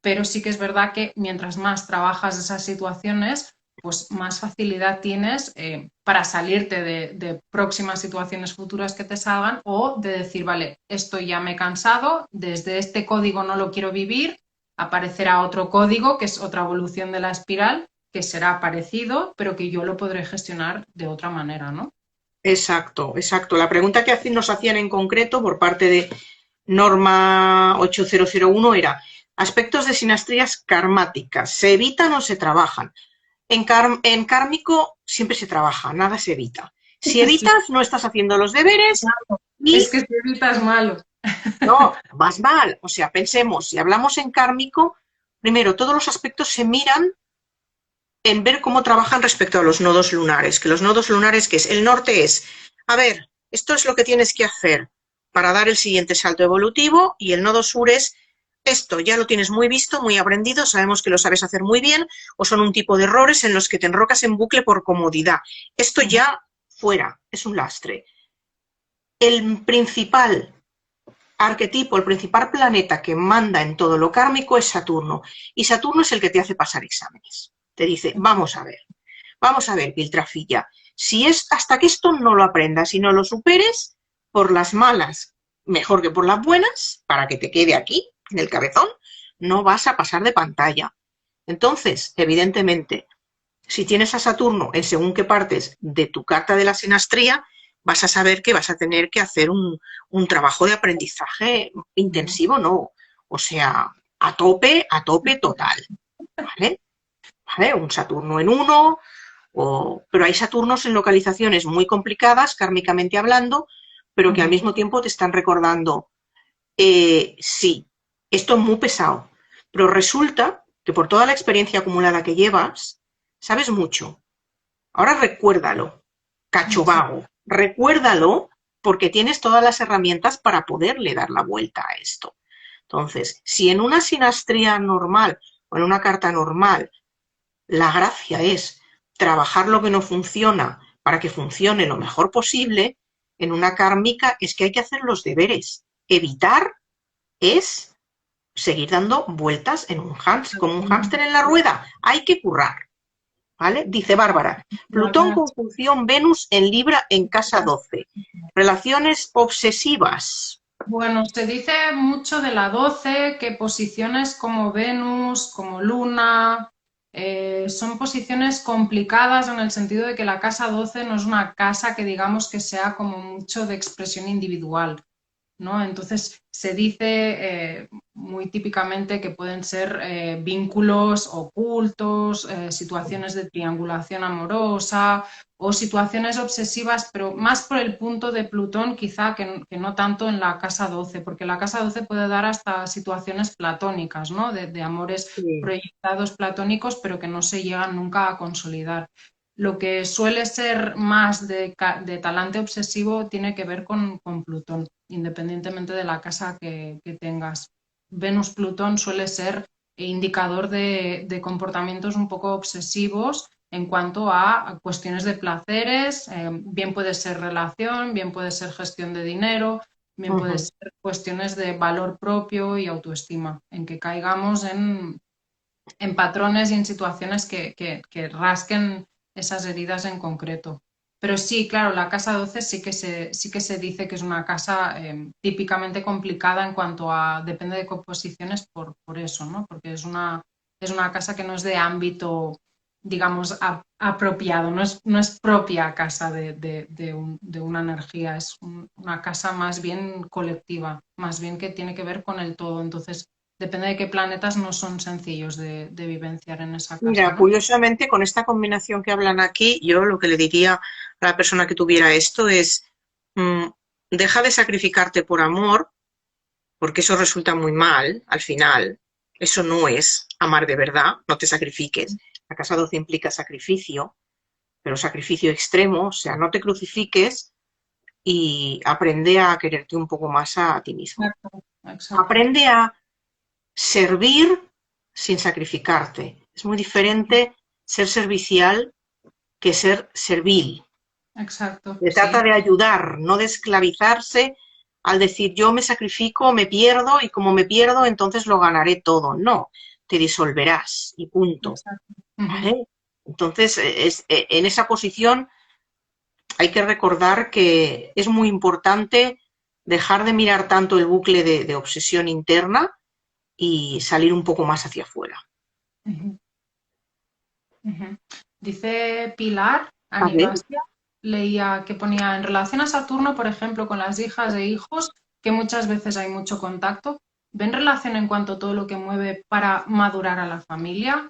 [SPEAKER 1] pero sí que es verdad que mientras más trabajas esas situaciones, pues más facilidad tienes para salirte de próximas situaciones futuras que te salgan o de decir, vale, esto ya me he cansado, desde este código no lo quiero vivir, aparecerá otro código que es otra evolución de la espiral, que será parecido, pero que yo lo podré gestionar de otra manera, ¿no?
[SPEAKER 2] exacto, exacto. La pregunta que nos hacían en concreto por parte de Norma 8001 era, aspectos de sinastrías karmáticas, ¿se evitan o se trabajan? En kármico siempre se trabaja, nada se evita. Si
[SPEAKER 1] Sí,
[SPEAKER 2] evitas, no estás haciendo los deberes
[SPEAKER 1] es
[SPEAKER 2] y
[SPEAKER 1] que si evitas malo.
[SPEAKER 2] no, vas mal. O sea, pensemos, si hablamos en kármico, primero, todos los aspectos se miran en ver cómo trabajan respecto a los nodos lunares. Que los nodos lunares, que es el norte es, a ver, esto es lo que tienes que hacer para dar el siguiente salto evolutivo, y el nodo sur es, esto ya lo tienes muy visto, muy aprendido, sabemos que lo sabes hacer muy bien, o son un tipo de errores en los que te enrocas en bucle por comodidad. Esto ya fuera, es un lastre. El principal arquetipo, el principal planeta que manda en todo lo kármico es Saturno. Y Saturno es el que te hace pasar exámenes. Te dice, vamos a ver, Piltrafilla, si es hasta que esto no lo aprendas y no lo superes, por las malas, mejor que por las buenas, para que te quede aquí, en el cabezón, no vas a pasar de pantalla. Entonces, evidentemente, si tienes a Saturno en según qué partes de tu carta de la sinastría, vas a saber que vas a tener que hacer un trabajo de aprendizaje intensivo, ¿no? O sea, a tope total, ¿vale? ¿Vale? Un Saturno en uno, pero hay Saturnos en localizaciones muy complicadas, kármicamente hablando, pero que al mismo tiempo te están recordando, sí, esto es muy pesado, pero resulta que por toda la experiencia acumulada que llevas, sabes mucho. Ahora recuérdalo, cacho vago, recuérdalo porque tienes todas las herramientas para poderle dar la vuelta a esto. Entonces, si en una sinastría normal o en una carta normal la gracia es trabajar lo que no funciona para que funcione lo mejor posible, en una kármica es que hay que hacer los deberes. Evitar es seguir dando vueltas en como un hámster en la rueda. Hay que currar. ¿Vale? Dice Bárbara, Plutón conjunción Venus en Libra en casa 12. Relaciones obsesivas.
[SPEAKER 1] Bueno, se dice mucho de la 12 que posiciones como Venus, como Luna, son posiciones complicadas en el sentido de que la casa 12 no es una casa que digamos que sea como mucho de expresión individual. ¿No? Entonces se dice muy típicamente que pueden ser vínculos ocultos, situaciones de triangulación amorosa o situaciones obsesivas, pero más por el punto de Plutón quizá que no tanto en la casa 12, porque la casa 12 puede dar hasta situaciones platónicas, ¿no? De amores
[SPEAKER 2] Sí.
[SPEAKER 1] proyectados platónicos, pero que no se llegan nunca a consolidar. Lo que suele ser más de talante obsesivo tiene que ver con Plutón, independientemente de la casa que tengas. Venus-Plutón suele ser indicador de comportamientos un poco obsesivos en cuanto a cuestiones de placeres, bien puede ser relación, bien puede ser gestión de dinero, bien puede
[SPEAKER 2] Ujú.
[SPEAKER 1] ser cuestiones de valor propio y autoestima, en que caigamos en patrones y en situaciones que rasquen esas heridas en concreto. Pero sí, claro, la casa 12 sí que se dice que es una casa típicamente complicada en cuanto a, depende de composiciones por eso, ¿no? Porque es una casa que no es de ámbito, digamos, apropiado, no es propia casa de una energía, es una casa más bien colectiva, más bien que tiene que ver con el todo. Entonces, depende de qué planetas, no son sencillos de vivenciar en esa casa,
[SPEAKER 2] Mira,
[SPEAKER 1] ¿no?
[SPEAKER 2] curiosamente, con esta combinación que hablan aquí, yo lo que le diría a la persona que tuviera esto es, mm, deja de sacrificarte por amor, porque eso resulta muy mal al final. Eso no es amar de verdad, no te sacrifiques. La casa 12 implica sacrificio, pero sacrificio extremo, o sea, no te crucifiques y aprende a quererte un poco más a ti mismo.
[SPEAKER 1] Exacto, exacto,
[SPEAKER 2] Aprende a servir sin sacrificarte. Es muy diferente ser servicial que ser servil.
[SPEAKER 1] exacto,
[SPEAKER 2] Se trata
[SPEAKER 1] sí,
[SPEAKER 2] de ayudar, no de esclavizarse al decir yo me sacrifico, me pierdo y como me pierdo entonces lo ganaré todo. No, te disolverás y punto.
[SPEAKER 1] exacto. Ujú.
[SPEAKER 2] ¿Vale? Entonces, en esa posición hay que recordar que es muy importante dejar de mirar tanto el bucle de obsesión interna y salir un poco más hacia afuera.
[SPEAKER 1] Ujú, ujú. Dice Pilar
[SPEAKER 2] A ver,
[SPEAKER 1] Anibasia, leía que ponía en relación a Saturno, por ejemplo, con las hijas e hijos, que muchas veces hay mucho contacto. ¿Ven relación en cuanto a todo lo que mueve para madurar a la familia?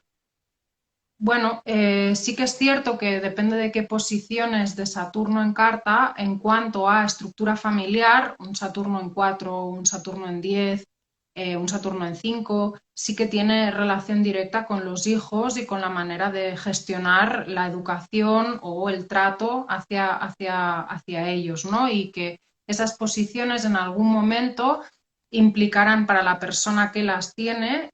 [SPEAKER 1] Bueno, sí que es cierto que depende de qué posiciones de Saturno en carta, en cuanto a estructura familiar, un Saturno en 4, un Saturno en 10, un Saturno en 5, sí que tiene relación directa con los hijos y con la manera de gestionar la educación o el trato hacia ellos, ¿no? Y que esas posiciones en algún momento implicarán para la persona que las tiene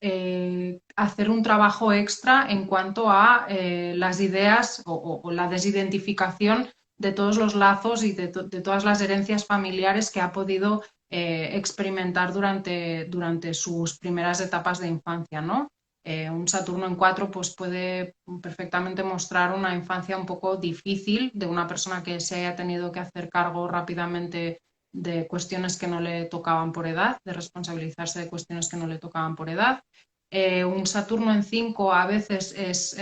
[SPEAKER 1] hacer un trabajo extra en cuanto a las ideas o la desidentificación de todos los lazos y de todas las herencias familiares que ha podido experimentar durante sus primeras etapas de infancia, ¿no? Un Saturno en 4 pues, puede perfectamente mostrar una infancia un poco difícil de una persona que se haya tenido que hacer cargo rápidamente de cuestiones que no le tocaban por edad, de responsabilizarse de cuestiones que no le tocaban por edad. Un Saturno en 5 a veces es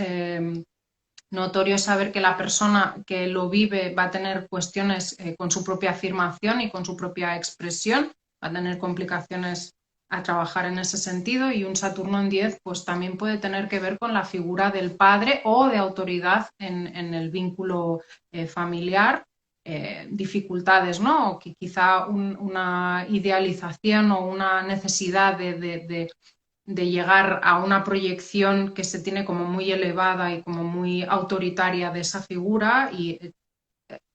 [SPEAKER 1] notorio saber que la persona que lo vive va a tener cuestiones con su propia afirmación y con su propia expresión, va a tener complicaciones a trabajar en ese sentido, y un Saturno en 10 pues también puede tener que ver con la figura del padre o de autoridad en el vínculo familiar, dificultades, ¿no? O que quizá una idealización o una necesidad de llegar a una proyección que se tiene como muy elevada y como muy autoritaria de esa figura, y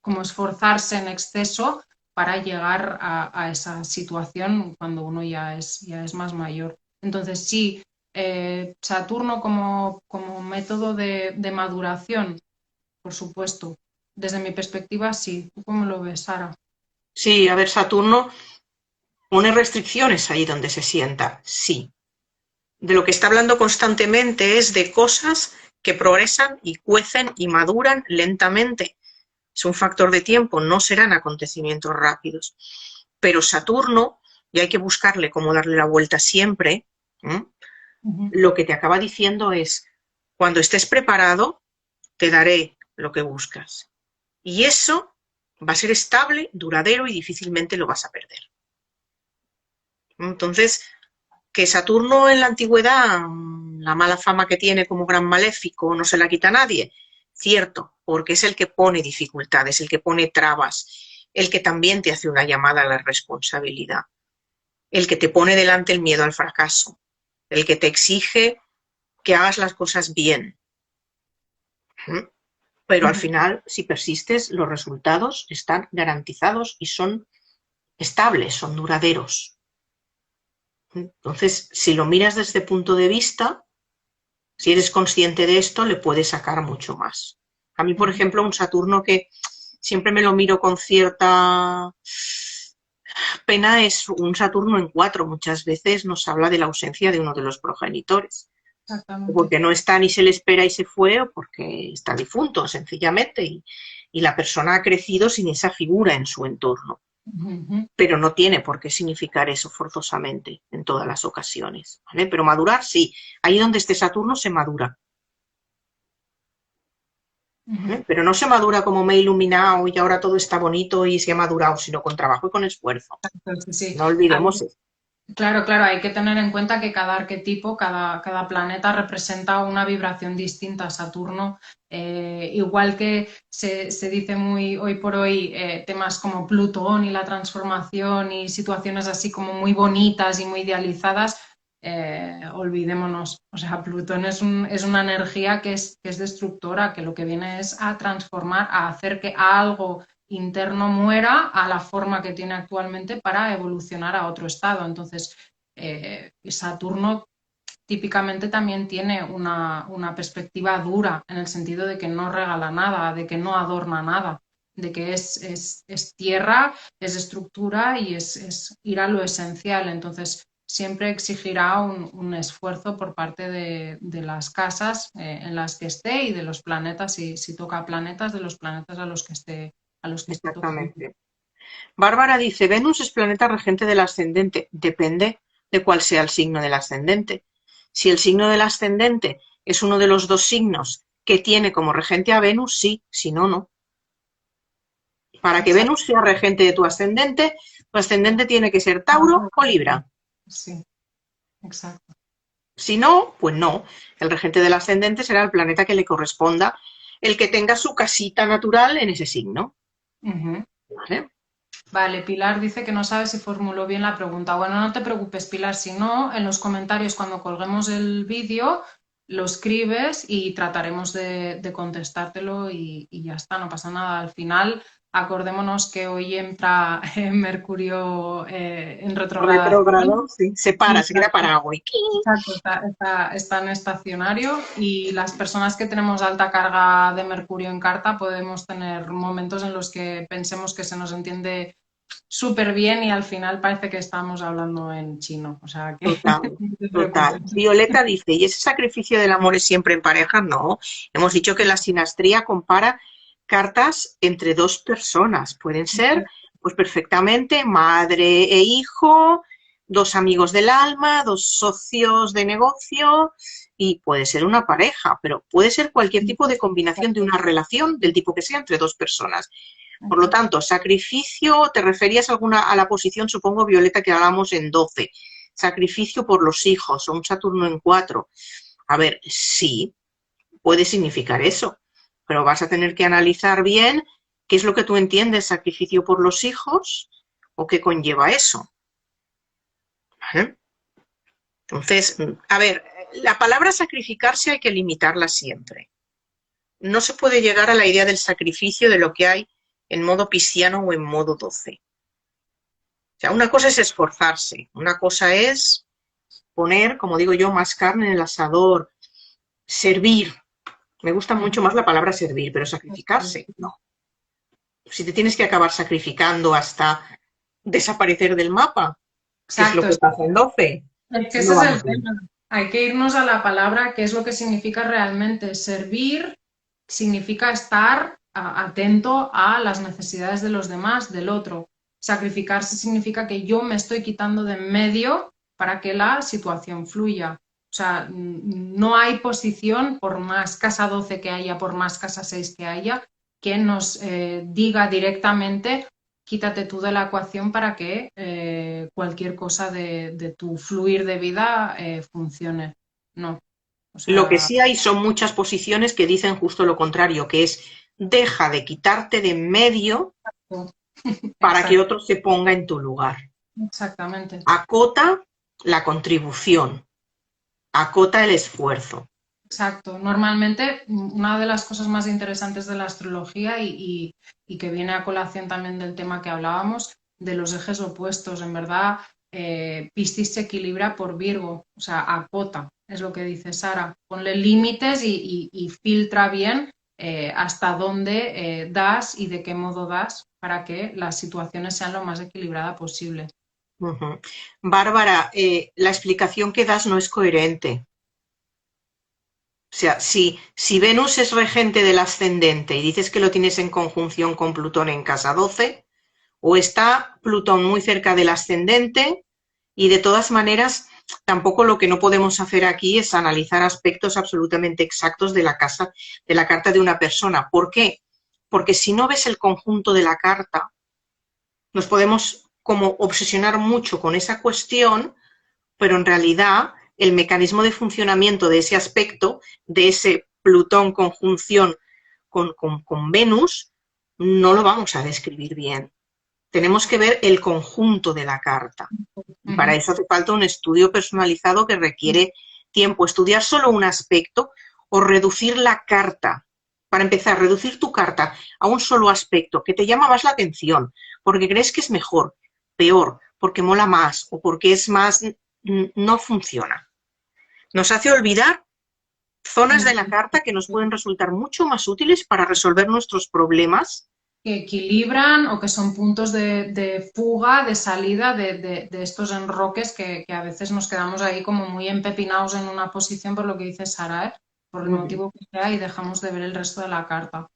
[SPEAKER 1] como esforzarse en exceso para llegar a esa situación cuando uno ya es más mayor. Entonces sí, Saturno como método de maduración, por supuesto. Desde mi perspectiva, sí. ¿Tú cómo lo ves, Sara?
[SPEAKER 2] sí, a ver, Saturno pone restricciones ahí donde se sienta, sí. De lo que está hablando constantemente es de cosas que progresan y cuecen y maduran lentamente. Es un factor de tiempo, no serán acontecimientos rápidos. Pero Saturno, y hay que buscarle cómo darle la vuelta siempre, ¿eh?
[SPEAKER 1] Ujú,
[SPEAKER 2] Lo que te acaba diciendo es, cuando estés preparado, te daré lo que buscas. Y eso va a ser estable, duradero y difícilmente lo vas a perder. Entonces, que Saturno en la antigüedad, la mala fama que tiene como gran maléfico, no se la quita a nadie, cierto, porque es el que pone dificultades, el que pone trabas, el que también te hace una llamada a la responsabilidad, el que te pone delante el miedo al fracaso, el que te exige que hagas las cosas bien. Pero al
[SPEAKER 1] ujú,
[SPEAKER 2] final, si persistes, los resultados están garantizados y son estables, son duraderos. Entonces, si lo miras desde este punto de vista, si eres consciente de esto, le puedes sacar mucho más. A mí, por
[SPEAKER 1] ujú.
[SPEAKER 2] ejemplo, un Saturno que siempre me lo miro con cierta pena es un Saturno en 4. Muchas veces nos habla de la ausencia de uno de los progenitores. o
[SPEAKER 1] exactamente.
[SPEAKER 2] porque no está ni se le espera y se fue, o porque está difunto, sencillamente, y la persona ha crecido sin esa figura en su entorno.
[SPEAKER 1] Ujú,
[SPEAKER 2] Pero no tiene por qué significar eso forzosamente en todas las ocasiones, ¿vale? Pero madurar sí, ahí donde esté Saturno se madura,
[SPEAKER 1] ujú.
[SPEAKER 2] ¿vale? Pero no se madura como me he iluminado y ahora todo está bonito y se ha madurado, sino con trabajo y con esfuerzo.
[SPEAKER 1] Entonces, sí.
[SPEAKER 2] No olvidemos eso.
[SPEAKER 1] Claro, claro, hay que tener en cuenta que cada arquetipo, cada planeta representa una vibración distinta. Saturno, igual que se dice muy hoy por hoy temas como Plutón y la transformación y situaciones así como muy bonitas y muy idealizadas, olvidémonos. O sea, Plutón es una energía que es destructora, que lo que viene es a transformar, a hacer que algo interno muera a la forma que tiene actualmente para evolucionar a otro estado. Entonces, Saturno típicamente también tiene una perspectiva dura en el sentido de que no regala nada, de que no adorna nada, de que es tierra, es estructura y es ir a lo esencial. Entonces, siempre exigirá un esfuerzo por parte de las casas en las que esté y de los planetas, si toca planetas, de los planetas a los que esté tocando.
[SPEAKER 2] Exactamente. Bárbara dice, Venus es planeta regente del ascendente. Depende de cuál sea el signo del ascendente. Si el signo del ascendente es uno de los dos signos que tiene como regente a Venus, sí, si no, no. Para que
[SPEAKER 1] Exacto.
[SPEAKER 2] Venus sea regente de tu ascendente tiene que ser Tauro o Libra.
[SPEAKER 1] Sí, exacto.
[SPEAKER 2] Si no, pues no. El regente del ascendente será el planeta que le corresponda, el que tenga su casita natural en ese signo.
[SPEAKER 1] Ujú.
[SPEAKER 2] ¿Vale?
[SPEAKER 1] Vale, Pilar dice que no sabe si formuló bien la pregunta. Bueno, no te preocupes, Pilar, si no, en los comentarios cuando colguemos el vídeo lo escribes y trataremos de contestártelo y ya está, no pasa nada. Al final, acordémonos que hoy entra Mercurio en
[SPEAKER 2] Retrógrado,
[SPEAKER 1] retrogradación.
[SPEAKER 2] sí. Se para, se queda parado. Y
[SPEAKER 1] Exacto, está en estacionario y las personas que tenemos alta carga de Mercurio en carta podemos tener momentos en los que pensemos que se nos entiende súper bien y al final parece que estamos hablando en chino. O sea que
[SPEAKER 2] total,
[SPEAKER 1] no te
[SPEAKER 2] total.
[SPEAKER 1] preocupes.
[SPEAKER 2] Violeta dice, ¿y ese sacrificio del amor es siempre en pareja? No. Hemos dicho que la sinastría compara cartas entre dos personas. Pueden ser, pues perfectamente, madre e hijo, dos amigos del alma, dos socios de negocio, y puede ser una pareja, pero puede ser cualquier tipo de combinación de una relación del tipo que sea entre dos personas. Por lo tanto, sacrificio, te referías a la posición, supongo, Violeta, que hablamos en 12. Sacrificio por los hijos o un Saturno en 4. A ver, sí, puede significar eso, pero vas a tener que analizar bien qué es lo que tú entiendes, sacrificio por los hijos o qué conlleva eso. ¿Vale? Entonces, a ver, la palabra sacrificarse hay que limitarla siempre. No se puede llegar a la idea del sacrificio de lo que hay en modo pisciano o en modo 12. O sea, una cosa es esforzarse, una cosa es poner, como digo yo, más carne en el asador, servir. Me gusta mucho más la palabra servir, pero sacrificarse, no. Si te tienes que acabar sacrificando hasta desaparecer del mapa, que es lo
[SPEAKER 1] Exacto,
[SPEAKER 2] que pasa en 12,
[SPEAKER 1] es que ese
[SPEAKER 2] no
[SPEAKER 1] es
[SPEAKER 2] vamos
[SPEAKER 1] el
[SPEAKER 2] bien.
[SPEAKER 1] tema. Hay que irnos a la palabra, qué es lo que significa realmente. Servir significa estar atento a las necesidades de los demás, del otro. Sacrificarse significa que yo me estoy quitando de en medio para que la situación fluya. O sea, no hay posición, por más casa 12 que haya, por más casa 6 que haya, que nos diga directamente quítate tú de la ecuación para que cualquier cosa de tu fluir de vida funcione. No, o
[SPEAKER 2] Lo que
[SPEAKER 1] sea,
[SPEAKER 2] sí hay son muchas posiciones que dicen justo lo contrario, que es deja de quitarte de en medio para que
[SPEAKER 1] exact,
[SPEAKER 2] otro se ponga en tu lugar.
[SPEAKER 1] exactamente.
[SPEAKER 2] Acota la contribución, acota el esfuerzo.
[SPEAKER 1] Exacto. Normalmente, una de las cosas más interesantes de la astrología y que viene a colación también del tema que hablábamos, de los ejes opuestos, en verdad, Piscis se equilibra por Virgo, o sea, acota, es lo que dice Sara. Ponle límites y filtra bien hasta dónde das y de qué modo das para que las situaciones sean lo más equilibrada posible.
[SPEAKER 2] Bárbara, la explicación que das no es coherente. O sea, si Venus es regente del ascendente y dices que lo tienes en conjunción con Plutón en casa 12, o está Plutón muy cerca del ascendente y de todas maneras tampoco lo que no podemos hacer aquí es analizar aspectos absolutamente exactos de la casa, de la carta de una persona. ¿Por qué? Porque si no ves el conjunto de la carta, nos podemos como obsesionar mucho con esa cuestión, pero en realidad el mecanismo de funcionamiento de ese aspecto, de ese Plutón conjunción con Venus, no lo vamos a describir bien. Tenemos que ver el conjunto de la carta. Y para
[SPEAKER 1] Ujú.
[SPEAKER 2] eso hace falta un estudio personalizado que requiere tiempo. Estudiar solo un aspecto o reducir la carta. Para empezar, reducir tu carta a un solo aspecto que te llama más la atención, porque crees que es mejor, peor, porque mola más o porque es más, no funciona. Nos hace olvidar zonas de la carta que nos pueden resultar mucho más útiles para resolver nuestros problemas.
[SPEAKER 1] Que equilibran o que son puntos de fuga, de salida de estos enroques que a veces nos quedamos ahí como muy empepinados en una posición por lo que dice Sara, ¿eh? Por el motivo que sea y dejamos de ver el resto de la carta.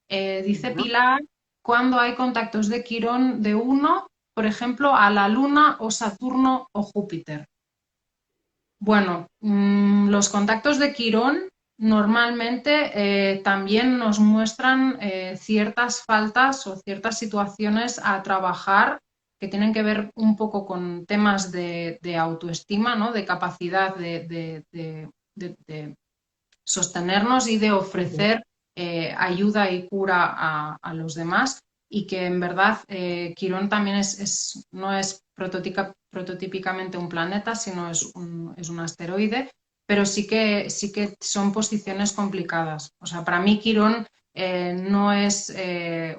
[SPEAKER 1] Dice
[SPEAKER 2] Bueno,
[SPEAKER 1] Pilar, cuando hay contactos de Quirón de uno, por ejemplo, a la Luna o Saturno o Júpiter. Bueno, los contactos de Quirón normalmente también nos muestran ciertas faltas o ciertas situaciones a trabajar que tienen que ver un poco con temas de autoestima, ¿no? De capacidad de sostenernos y de ofrecer ayuda y cura a los demás y que en verdad Quirón también no es prototípicamente un planeta, sino es un asteroide, pero sí que son posiciones complicadas. O sea, para mí Quirón no es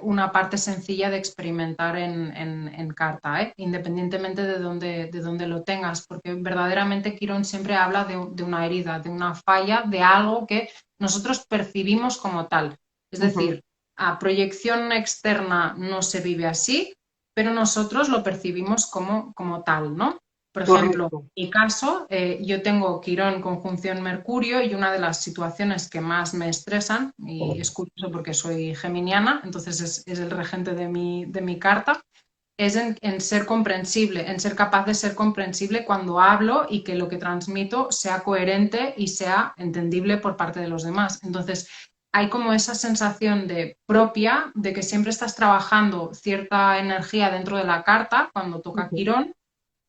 [SPEAKER 1] una parte sencilla de experimentar en carta, independientemente de dónde lo tengas, porque verdaderamente Quirón siempre habla de una herida, de una falla, de algo que nosotros percibimos como tal. Es decir, a proyección externa no se vive así, pero nosotros lo percibimos como tal, ¿no? Por ejemplo,
[SPEAKER 2] correcto.
[SPEAKER 1] en mi caso, yo tengo Quirón conjunción Mercurio y una de las situaciones que más me estresan, y es curioso porque soy geminiana, entonces es el regente de mi carta, es en ser comprensible, en ser capaz de ser comprensible cuando hablo y que lo que transmito sea coherente y sea entendible por parte de los demás. Entonces, hay como esa sensación de propia, de que siempre estás trabajando cierta energía dentro de la carta cuando toca Quirón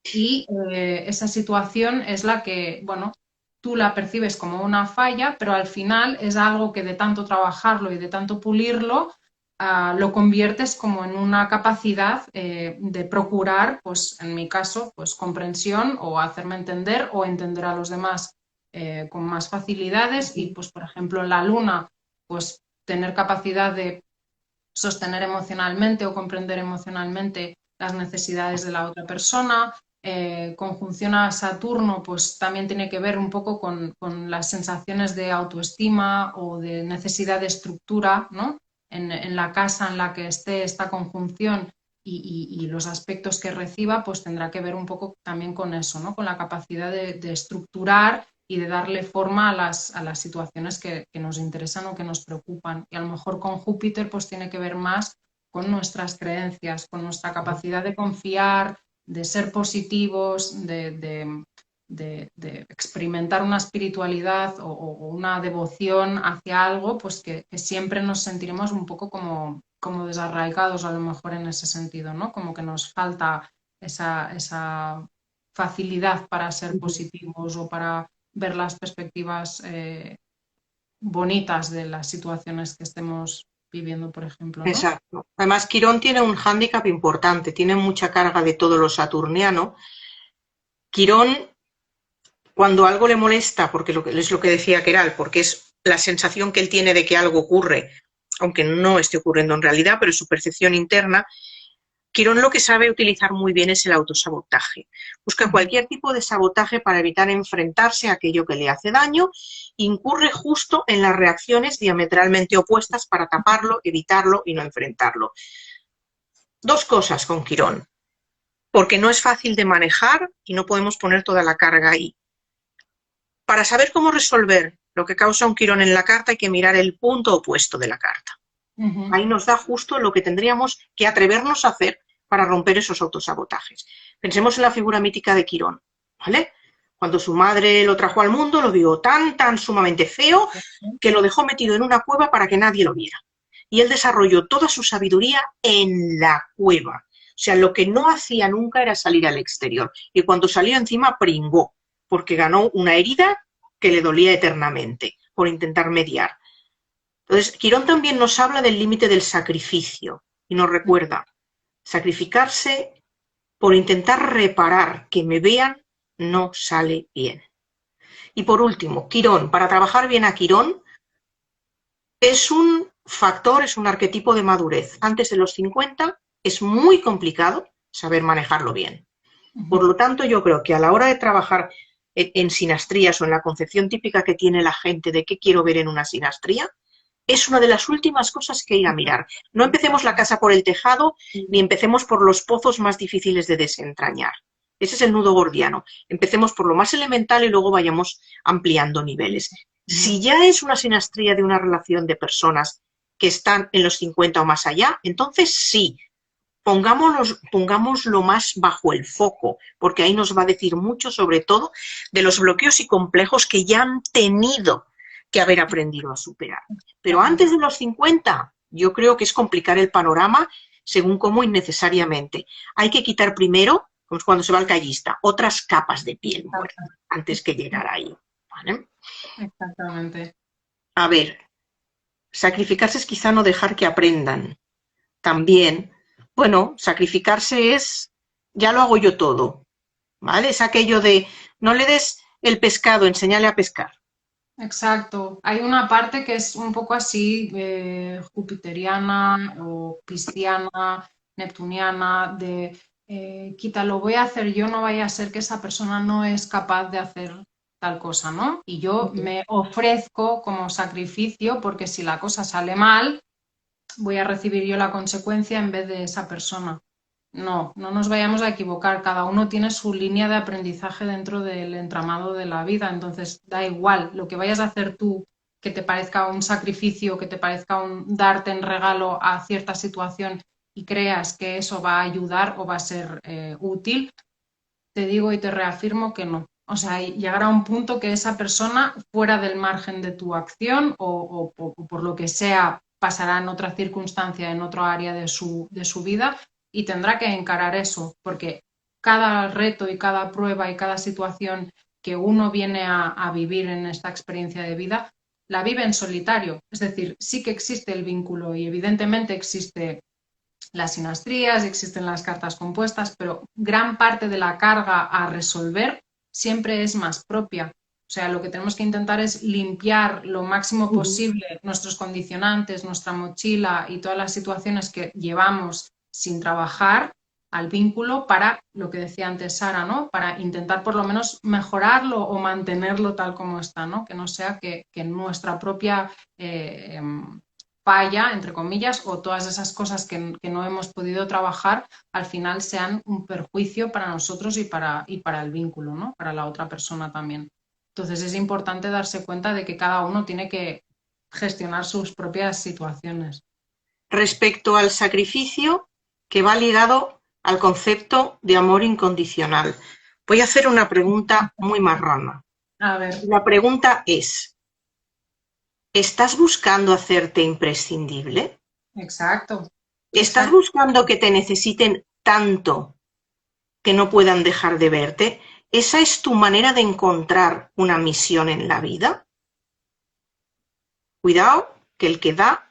[SPEAKER 1] y esa situación es la que, bueno, tú la percibes como una falla, pero al final es algo que de tanto trabajarlo y de tanto pulirlo, lo conviertes como en una capacidad de procurar, pues en mi caso, pues comprensión o hacerme entender o entender a los demás con más facilidades y pues por ejemplo en la luna, pues tener capacidad de sostener emocionalmente o comprender emocionalmente las necesidades de la otra persona. Conjunción a Saturno, pues también tiene que ver un poco con las sensaciones de autoestima o de necesidad de estructura, ¿no? En la casa en la que esté esta conjunción y los aspectos que reciba, pues tendrá que ver un poco también con eso, ¿no? Con la capacidad de estructurar y de darle forma a las situaciones que nos interesan o que nos preocupan. Y a lo mejor con Júpiter pues tiene que ver más con nuestras creencias, con nuestra capacidad de confiar, de ser positivos, de experimentar una espiritualidad o una devoción hacia algo, pues que siempre nos sentiremos un poco como desarraigados a lo mejor en ese sentido, ¿no? Como que nos falta esa facilidad para ser positivos o para ver las perspectivas bonitas de las situaciones que estemos viviendo, por ejemplo, ¿no?
[SPEAKER 2] Exacto. Además, Quirón tiene un hándicap importante, tiene mucha carga de todo lo saturniano. Quirón, cuando algo le molesta, porque es lo que decía Keral, porque es la sensación que él tiene de que algo ocurre, aunque no esté ocurriendo en realidad, pero es su percepción interna, Quirón lo que sabe utilizar muy bien es el autosabotaje. Busca cualquier tipo de sabotaje para evitar enfrentarse a aquello que le hace daño, incurre justo en las reacciones diametralmente opuestas para taparlo, evitarlo y no enfrentarlo. Dos cosas con Quirón, porque no es fácil de manejar y no podemos poner toda la carga ahí. Para saber cómo resolver lo que causa un quirón en la carta hay que mirar el punto opuesto de la carta. Ahí nos da justo lo que tendríamos que atrevernos a hacer para romper esos autosabotajes. Pensemos en la figura mítica de Quirón, ¿vale? Cuando su madre lo trajo al mundo, lo vio tan sumamente feo que lo dejó metido en una cueva para que nadie lo viera. Y él desarrolló toda su sabiduría en la cueva. O sea, lo que no hacía nunca era salir al exterior. Y cuando salió encima pringó, porque ganó una herida que le dolía eternamente por intentar mediar. Entonces, Quirón también nos habla del límite del sacrificio y nos recuerda, sacrificarse por intentar reparar, que me vean, no sale bien. Y por último, Quirón, para trabajar bien a Quirón, es un factor, es un arquetipo de madurez. Antes de los 50 es muy complicado saber manejarlo bien. Por lo tanto, yo creo que a la hora de trabajar en sinastrías o en la concepción típica que tiene la gente de qué quiero ver en una sinastría, es una de las últimas cosas que ir a mirar. No empecemos la casa por el tejado, ni empecemos por los pozos más difíciles de desentrañar. Ese es el nudo gordiano. Empecemos por lo más elemental y luego vayamos ampliando niveles. Si ya es una sinastría de una relación de personas que están en los 50 o más allá, entonces sí, pongámoslo más bajo el foco, porque ahí nos va a decir mucho, sobre todo, de los bloqueos y complejos que ya han tenido que haber aprendido a superar. Pero antes de los 50, yo creo que es complicar el panorama según cómo innecesariamente. Hay que quitar primero, como es cuando se va al callista, otras capas de piel muerta antes que llegar ahí. ¿Vale?
[SPEAKER 1] Exactamente.
[SPEAKER 2] A ver, sacrificarse es quizá no dejar que aprendan. También, bueno, sacrificarse es, ya lo hago yo todo, ¿vale? Es aquello de, no le des el pescado, enséñale a pescar.
[SPEAKER 1] Exacto. Hay una parte que es un poco así, jupiteriana o pisciana, neptuniana, de quita, lo voy a hacer yo, no vaya a ser que esa persona no es capaz de hacer tal cosa, ¿no? Y yo me ofrezco como sacrificio porque si la cosa sale mal, voy a recibir yo la consecuencia en vez de esa persona. No, no nos vayamos a equivocar. Cada uno tiene su línea de aprendizaje dentro del entramado de la vida. Entonces, da igual lo que vayas a hacer tú, que te parezca un sacrificio, que te parezca un darte en regalo a cierta situación y creas que eso va a ayudar o va a ser útil, te digo y te reafirmo que no. O sea, llegará a un punto que esa persona, fuera del margen de tu acción o por lo que sea, pasará en otra circunstancia, en otro área de su vida y tendrá que encarar eso, porque cada reto y cada prueba y cada situación que uno viene a vivir en esta experiencia de vida, la vive en solitario. Es decir, sí que existe el vínculo y evidentemente existe las sinastrías, existen las cartas compuestas, pero gran parte de la carga a resolver siempre es más propia. O sea, lo que tenemos que intentar es limpiar lo máximo posible nuestros condicionantes, nuestra mochila y todas las situaciones que llevamos sin trabajar al vínculo para, lo que decía antes Sara, ¿no? Para intentar por lo menos mejorarlo o mantenerlo tal como está, ¿no? Que no sea que nuestra propia falla, entre comillas, o todas esas cosas que no hemos podido trabajar, al final sean un perjuicio para nosotros y para el vínculo, ¿no? Para la otra persona también. Entonces es importante darse cuenta de que cada uno tiene que gestionar sus propias situaciones.
[SPEAKER 2] Respecto al sacrificio, que va ligado al concepto de amor incondicional. Voy a hacer una pregunta muy marrana.
[SPEAKER 1] A ver.
[SPEAKER 2] La pregunta es, ¿estás buscando hacerte imprescindible?
[SPEAKER 1] Exacto.
[SPEAKER 2] ¿Estás
[SPEAKER 1] Exacto.
[SPEAKER 2] buscando que te necesiten tanto que no puedan dejar de verte? ¿Esa es tu manera de encontrar una misión en la vida? Cuidado, que el que da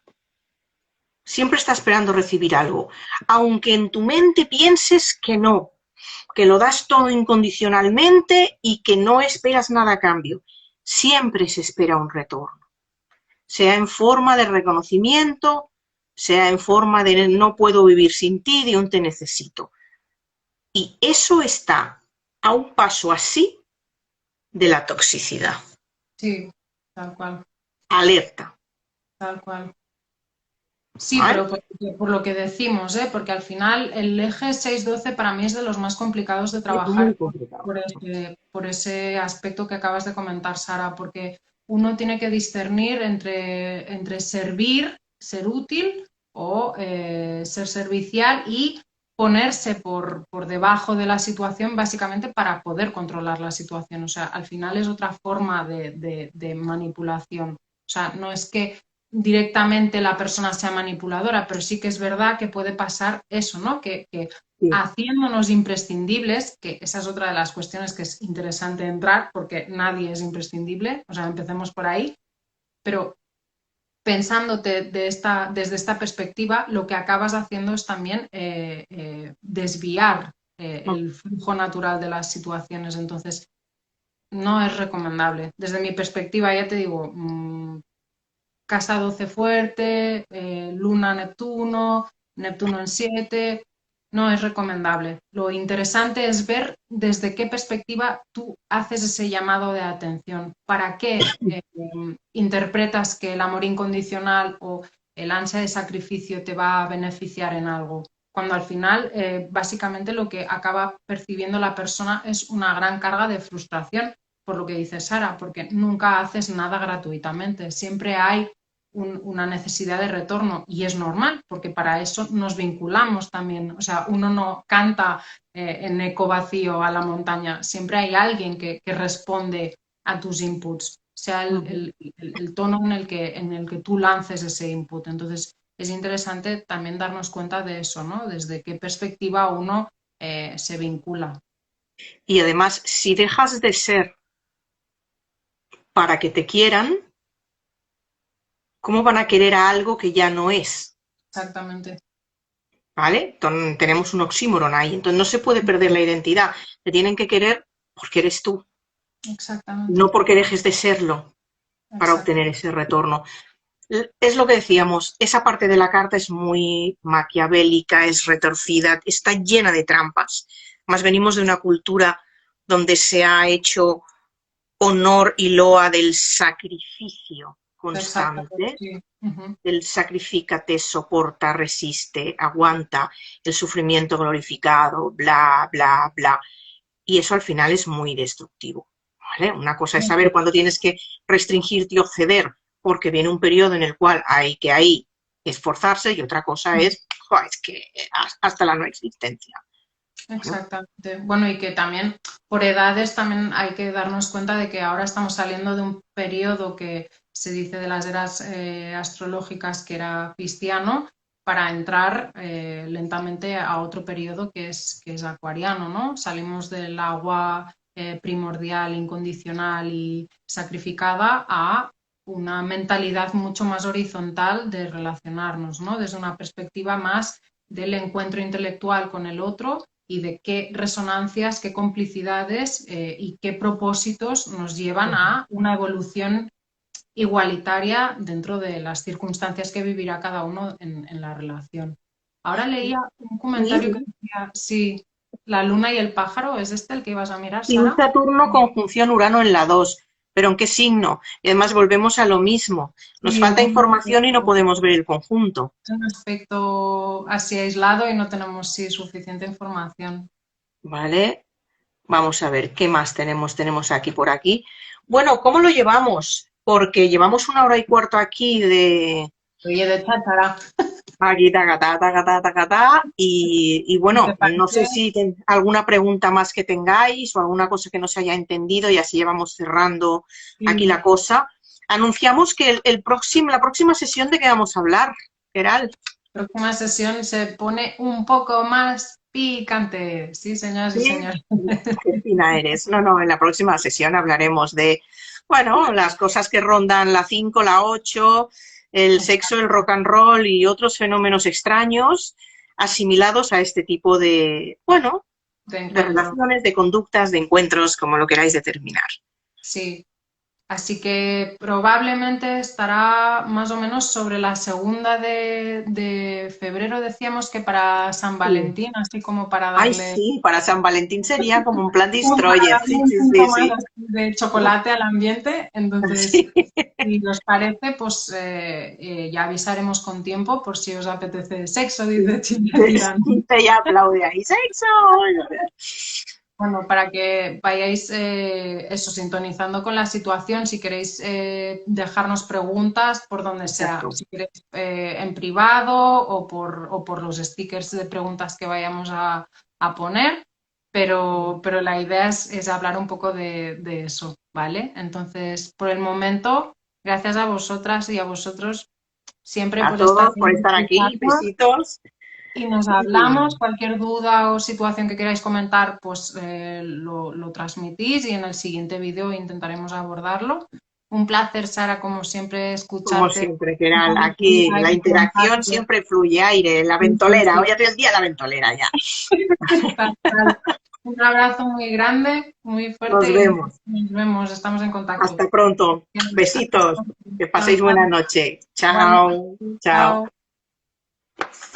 [SPEAKER 2] siempre está esperando recibir algo, aunque en tu mente pienses que no, que lo das todo incondicionalmente y que no esperas nada a cambio. Siempre se espera un retorno, sea en forma de reconocimiento, sea en forma de no puedo vivir sin ti, de un te necesito. Y eso está a un paso así de la toxicidad.
[SPEAKER 1] Sí, tal cual.
[SPEAKER 2] Alerta.
[SPEAKER 1] Tal cual. Sí,
[SPEAKER 2] ¿Vale?
[SPEAKER 1] pero por lo que decimos, ¿eh? Porque al final el eje 6-12 para mí es de los más complicados de
[SPEAKER 2] Es
[SPEAKER 1] trabajar
[SPEAKER 2] muy complicado.
[SPEAKER 1] por ese aspecto que acabas de comentar, Sara, porque uno tiene que discernir entre servir, ser útil o ser servicial y ponerse por debajo de la situación básicamente para poder controlar la situación. O sea, al final es otra forma de manipulación. O sea, no es que directamente la persona sea manipuladora, pero sí que es verdad que puede pasar eso, ¿no? Que
[SPEAKER 2] Sí.
[SPEAKER 1] haciéndonos imprescindibles, que esa es otra de las cuestiones que es interesante entrar, porque nadie es imprescindible, o sea, empecemos por ahí, pero pensándote desde esta perspectiva, lo que acabas haciendo es también desviar el flujo natural de las situaciones. Entonces, no es recomendable. Desde mi perspectiva, ya te digo, casa 12 fuerte, Luna Neptuno, Neptuno en 7, no es recomendable. Lo interesante es ver desde qué perspectiva tú haces ese llamado de atención. ¿Para qué interpretas que el amor incondicional o el ansia de sacrificio te va a beneficiar en algo? Cuando al final, básicamente, lo que acaba percibiendo la persona es una gran carga de frustración, por lo que dice Sara, porque nunca haces nada gratuitamente. Siempre hay una necesidad de retorno y es normal, porque para eso nos vinculamos también. O sea, uno no canta en eco vacío a la montaña, siempre hay alguien que responde a tus inputs, sea el tono en el que tú lances ese input. Entonces, es interesante también darnos cuenta de eso, ¿no? Desde qué perspectiva uno se vincula.
[SPEAKER 2] Y además, si dejas de ser para que te quieran, ¿cómo van a querer a algo que ya no es?
[SPEAKER 1] Exactamente,
[SPEAKER 2] ¿Vale? Tenemos un oxímoron ahí, entonces no se puede perder la identidad. Te tienen que querer porque eres tú,
[SPEAKER 1] exactamente,
[SPEAKER 2] no porque dejes de serlo para
[SPEAKER 1] exacto.
[SPEAKER 2] obtener ese retorno. Es lo que decíamos, esa parte de la carta es muy maquiavélica, es retorcida, está llena de trampas. Más venimos de una cultura donde se ha hecho honor y loa del sacrificio
[SPEAKER 1] Exactamente,
[SPEAKER 2] constante,
[SPEAKER 1] sí. Ujú.
[SPEAKER 2] del sacrifícate, soporta, resiste, aguanta, el sufrimiento glorificado, bla, bla, bla. Y eso al final es muy destructivo. ¿Vale? Una cosa es saber cuándo tienes que restringirte o ceder, porque viene un periodo en el cual hay que ahí esforzarse, y otra cosa es, ¡joder! Es que hasta la no existencia. Bueno,
[SPEAKER 1] Exactamente. Bueno, y que también por edades también hay que darnos cuenta de que ahora estamos saliendo de un periodo que se dice de las eras astrológicas que era pisciano para entrar lentamente a otro periodo que es acuariano, ¿no? Salimos del agua primordial, incondicional y sacrificada a una mentalidad mucho más horizontal de relacionarnos, ¿no? Desde una perspectiva más del encuentro intelectual con el otro y de qué resonancias, qué complicidades y qué propósitos nos llevan a una evolución igualitaria dentro de las circunstancias que vivirá cada uno en la relación. Ahora leía un comentario que
[SPEAKER 2] y,
[SPEAKER 1] decía, sí, la luna y el pájaro, ¿es este el que ibas a mirar,
[SPEAKER 2] y un
[SPEAKER 1] Sara?
[SPEAKER 2] Saturno conjunción Urano en la 2, pero ¿en qué signo? Y además volvemos a lo mismo. Nos
[SPEAKER 1] Sí,
[SPEAKER 2] falta información y no podemos ver el conjunto.
[SPEAKER 1] es un aspecto así aislado y no tenemos sí, suficiente información.
[SPEAKER 2] ¿Vale? Vamos a ver, ¿qué más tenemos aquí por aquí? Bueno, ¿cómo lo llevamos? Porque llevamos 1 hora y cuarto aquí de
[SPEAKER 1] Oye, de cháchara,
[SPEAKER 2] aquí, tacatá, tacatá, tacatá, y
[SPEAKER 1] si te
[SPEAKER 2] bueno, no sé
[SPEAKER 1] parece,
[SPEAKER 2] si alguna pregunta más que tengáis o alguna cosa que no se haya entendido, y así ya vamos cerrando aquí
[SPEAKER 1] sí.
[SPEAKER 2] la cosa. Anunciamos que la próxima sesión, ¿de qué vamos a hablar, Geral?
[SPEAKER 1] Próxima sesión se pone un poco más picante. Sí, señoras y
[SPEAKER 2] Sí,
[SPEAKER 1] señores.
[SPEAKER 2] qué fina eres. No, no, en la próxima sesión hablaremos de, bueno, las cosas que rondan la 5, la 8, el sexo, el rock and roll y otros fenómenos extraños asimilados a este tipo de, bueno,
[SPEAKER 1] De
[SPEAKER 2] de
[SPEAKER 1] encuentro.
[SPEAKER 2] relaciones, de conductas, de encuentros, como lo queráis determinar.
[SPEAKER 1] Sí. Así que probablemente estará más o menos sobre la segunda de febrero, decíamos que para San
[SPEAKER 2] Sí.
[SPEAKER 1] Valentín, así como para
[SPEAKER 2] Ay,
[SPEAKER 1] darle
[SPEAKER 2] sí, para San Valentín sería como un plan
[SPEAKER 1] para
[SPEAKER 2] destroyer.
[SPEAKER 1] darle
[SPEAKER 2] Sí,
[SPEAKER 1] un
[SPEAKER 2] sí,
[SPEAKER 1] punto
[SPEAKER 2] sí,
[SPEAKER 1] más
[SPEAKER 2] sí.
[SPEAKER 1] así de chocolate al ambiente. Entonces,
[SPEAKER 2] Sí.
[SPEAKER 1] si os parece, pues ya avisaremos con tiempo por si os apetece sexo, dice Chile Tirán.
[SPEAKER 2] Ella aplaude ahí, sexo.
[SPEAKER 1] Bueno, para que vayáis eso, sintonizando con la situación, si queréis dejarnos preguntas por donde sea,
[SPEAKER 2] Exacto.
[SPEAKER 1] si queréis en privado o por los stickers de preguntas que vayamos a poner, pero la idea es hablar un poco de eso, ¿vale? Entonces, por el momento, gracias a vosotras y a vosotros siempre
[SPEAKER 2] A
[SPEAKER 1] por estar
[SPEAKER 2] todos por
[SPEAKER 1] en
[SPEAKER 2] estar aquí. Besitos.
[SPEAKER 1] y nos
[SPEAKER 2] Y
[SPEAKER 1] hablamos, cualquier duda o situación que queráis comentar, pues lo transmitís y en el siguiente vídeo intentaremos abordarlo. Un placer, Sara, como siempre,
[SPEAKER 2] como
[SPEAKER 1] escucharte.
[SPEAKER 2] siempre, que era aquí la
[SPEAKER 1] Y
[SPEAKER 2] interacción
[SPEAKER 1] contarte.
[SPEAKER 2] siempre fluye aire, la
[SPEAKER 1] Sí, sí,
[SPEAKER 2] ventolera.
[SPEAKER 1] sí.
[SPEAKER 2] Hoy es el día de la ventolera ya.
[SPEAKER 1] Un abrazo muy grande, muy
[SPEAKER 2] Nos
[SPEAKER 1] fuerte y
[SPEAKER 2] vemos.
[SPEAKER 1] nos vemos, estamos en contacto.
[SPEAKER 2] Hasta pronto. Besitos. Que
[SPEAKER 1] Chao,
[SPEAKER 2] paséis
[SPEAKER 1] chao.
[SPEAKER 2] buena noche.
[SPEAKER 1] Igualmente.
[SPEAKER 2] Chao. Chao.
[SPEAKER 1] Chao.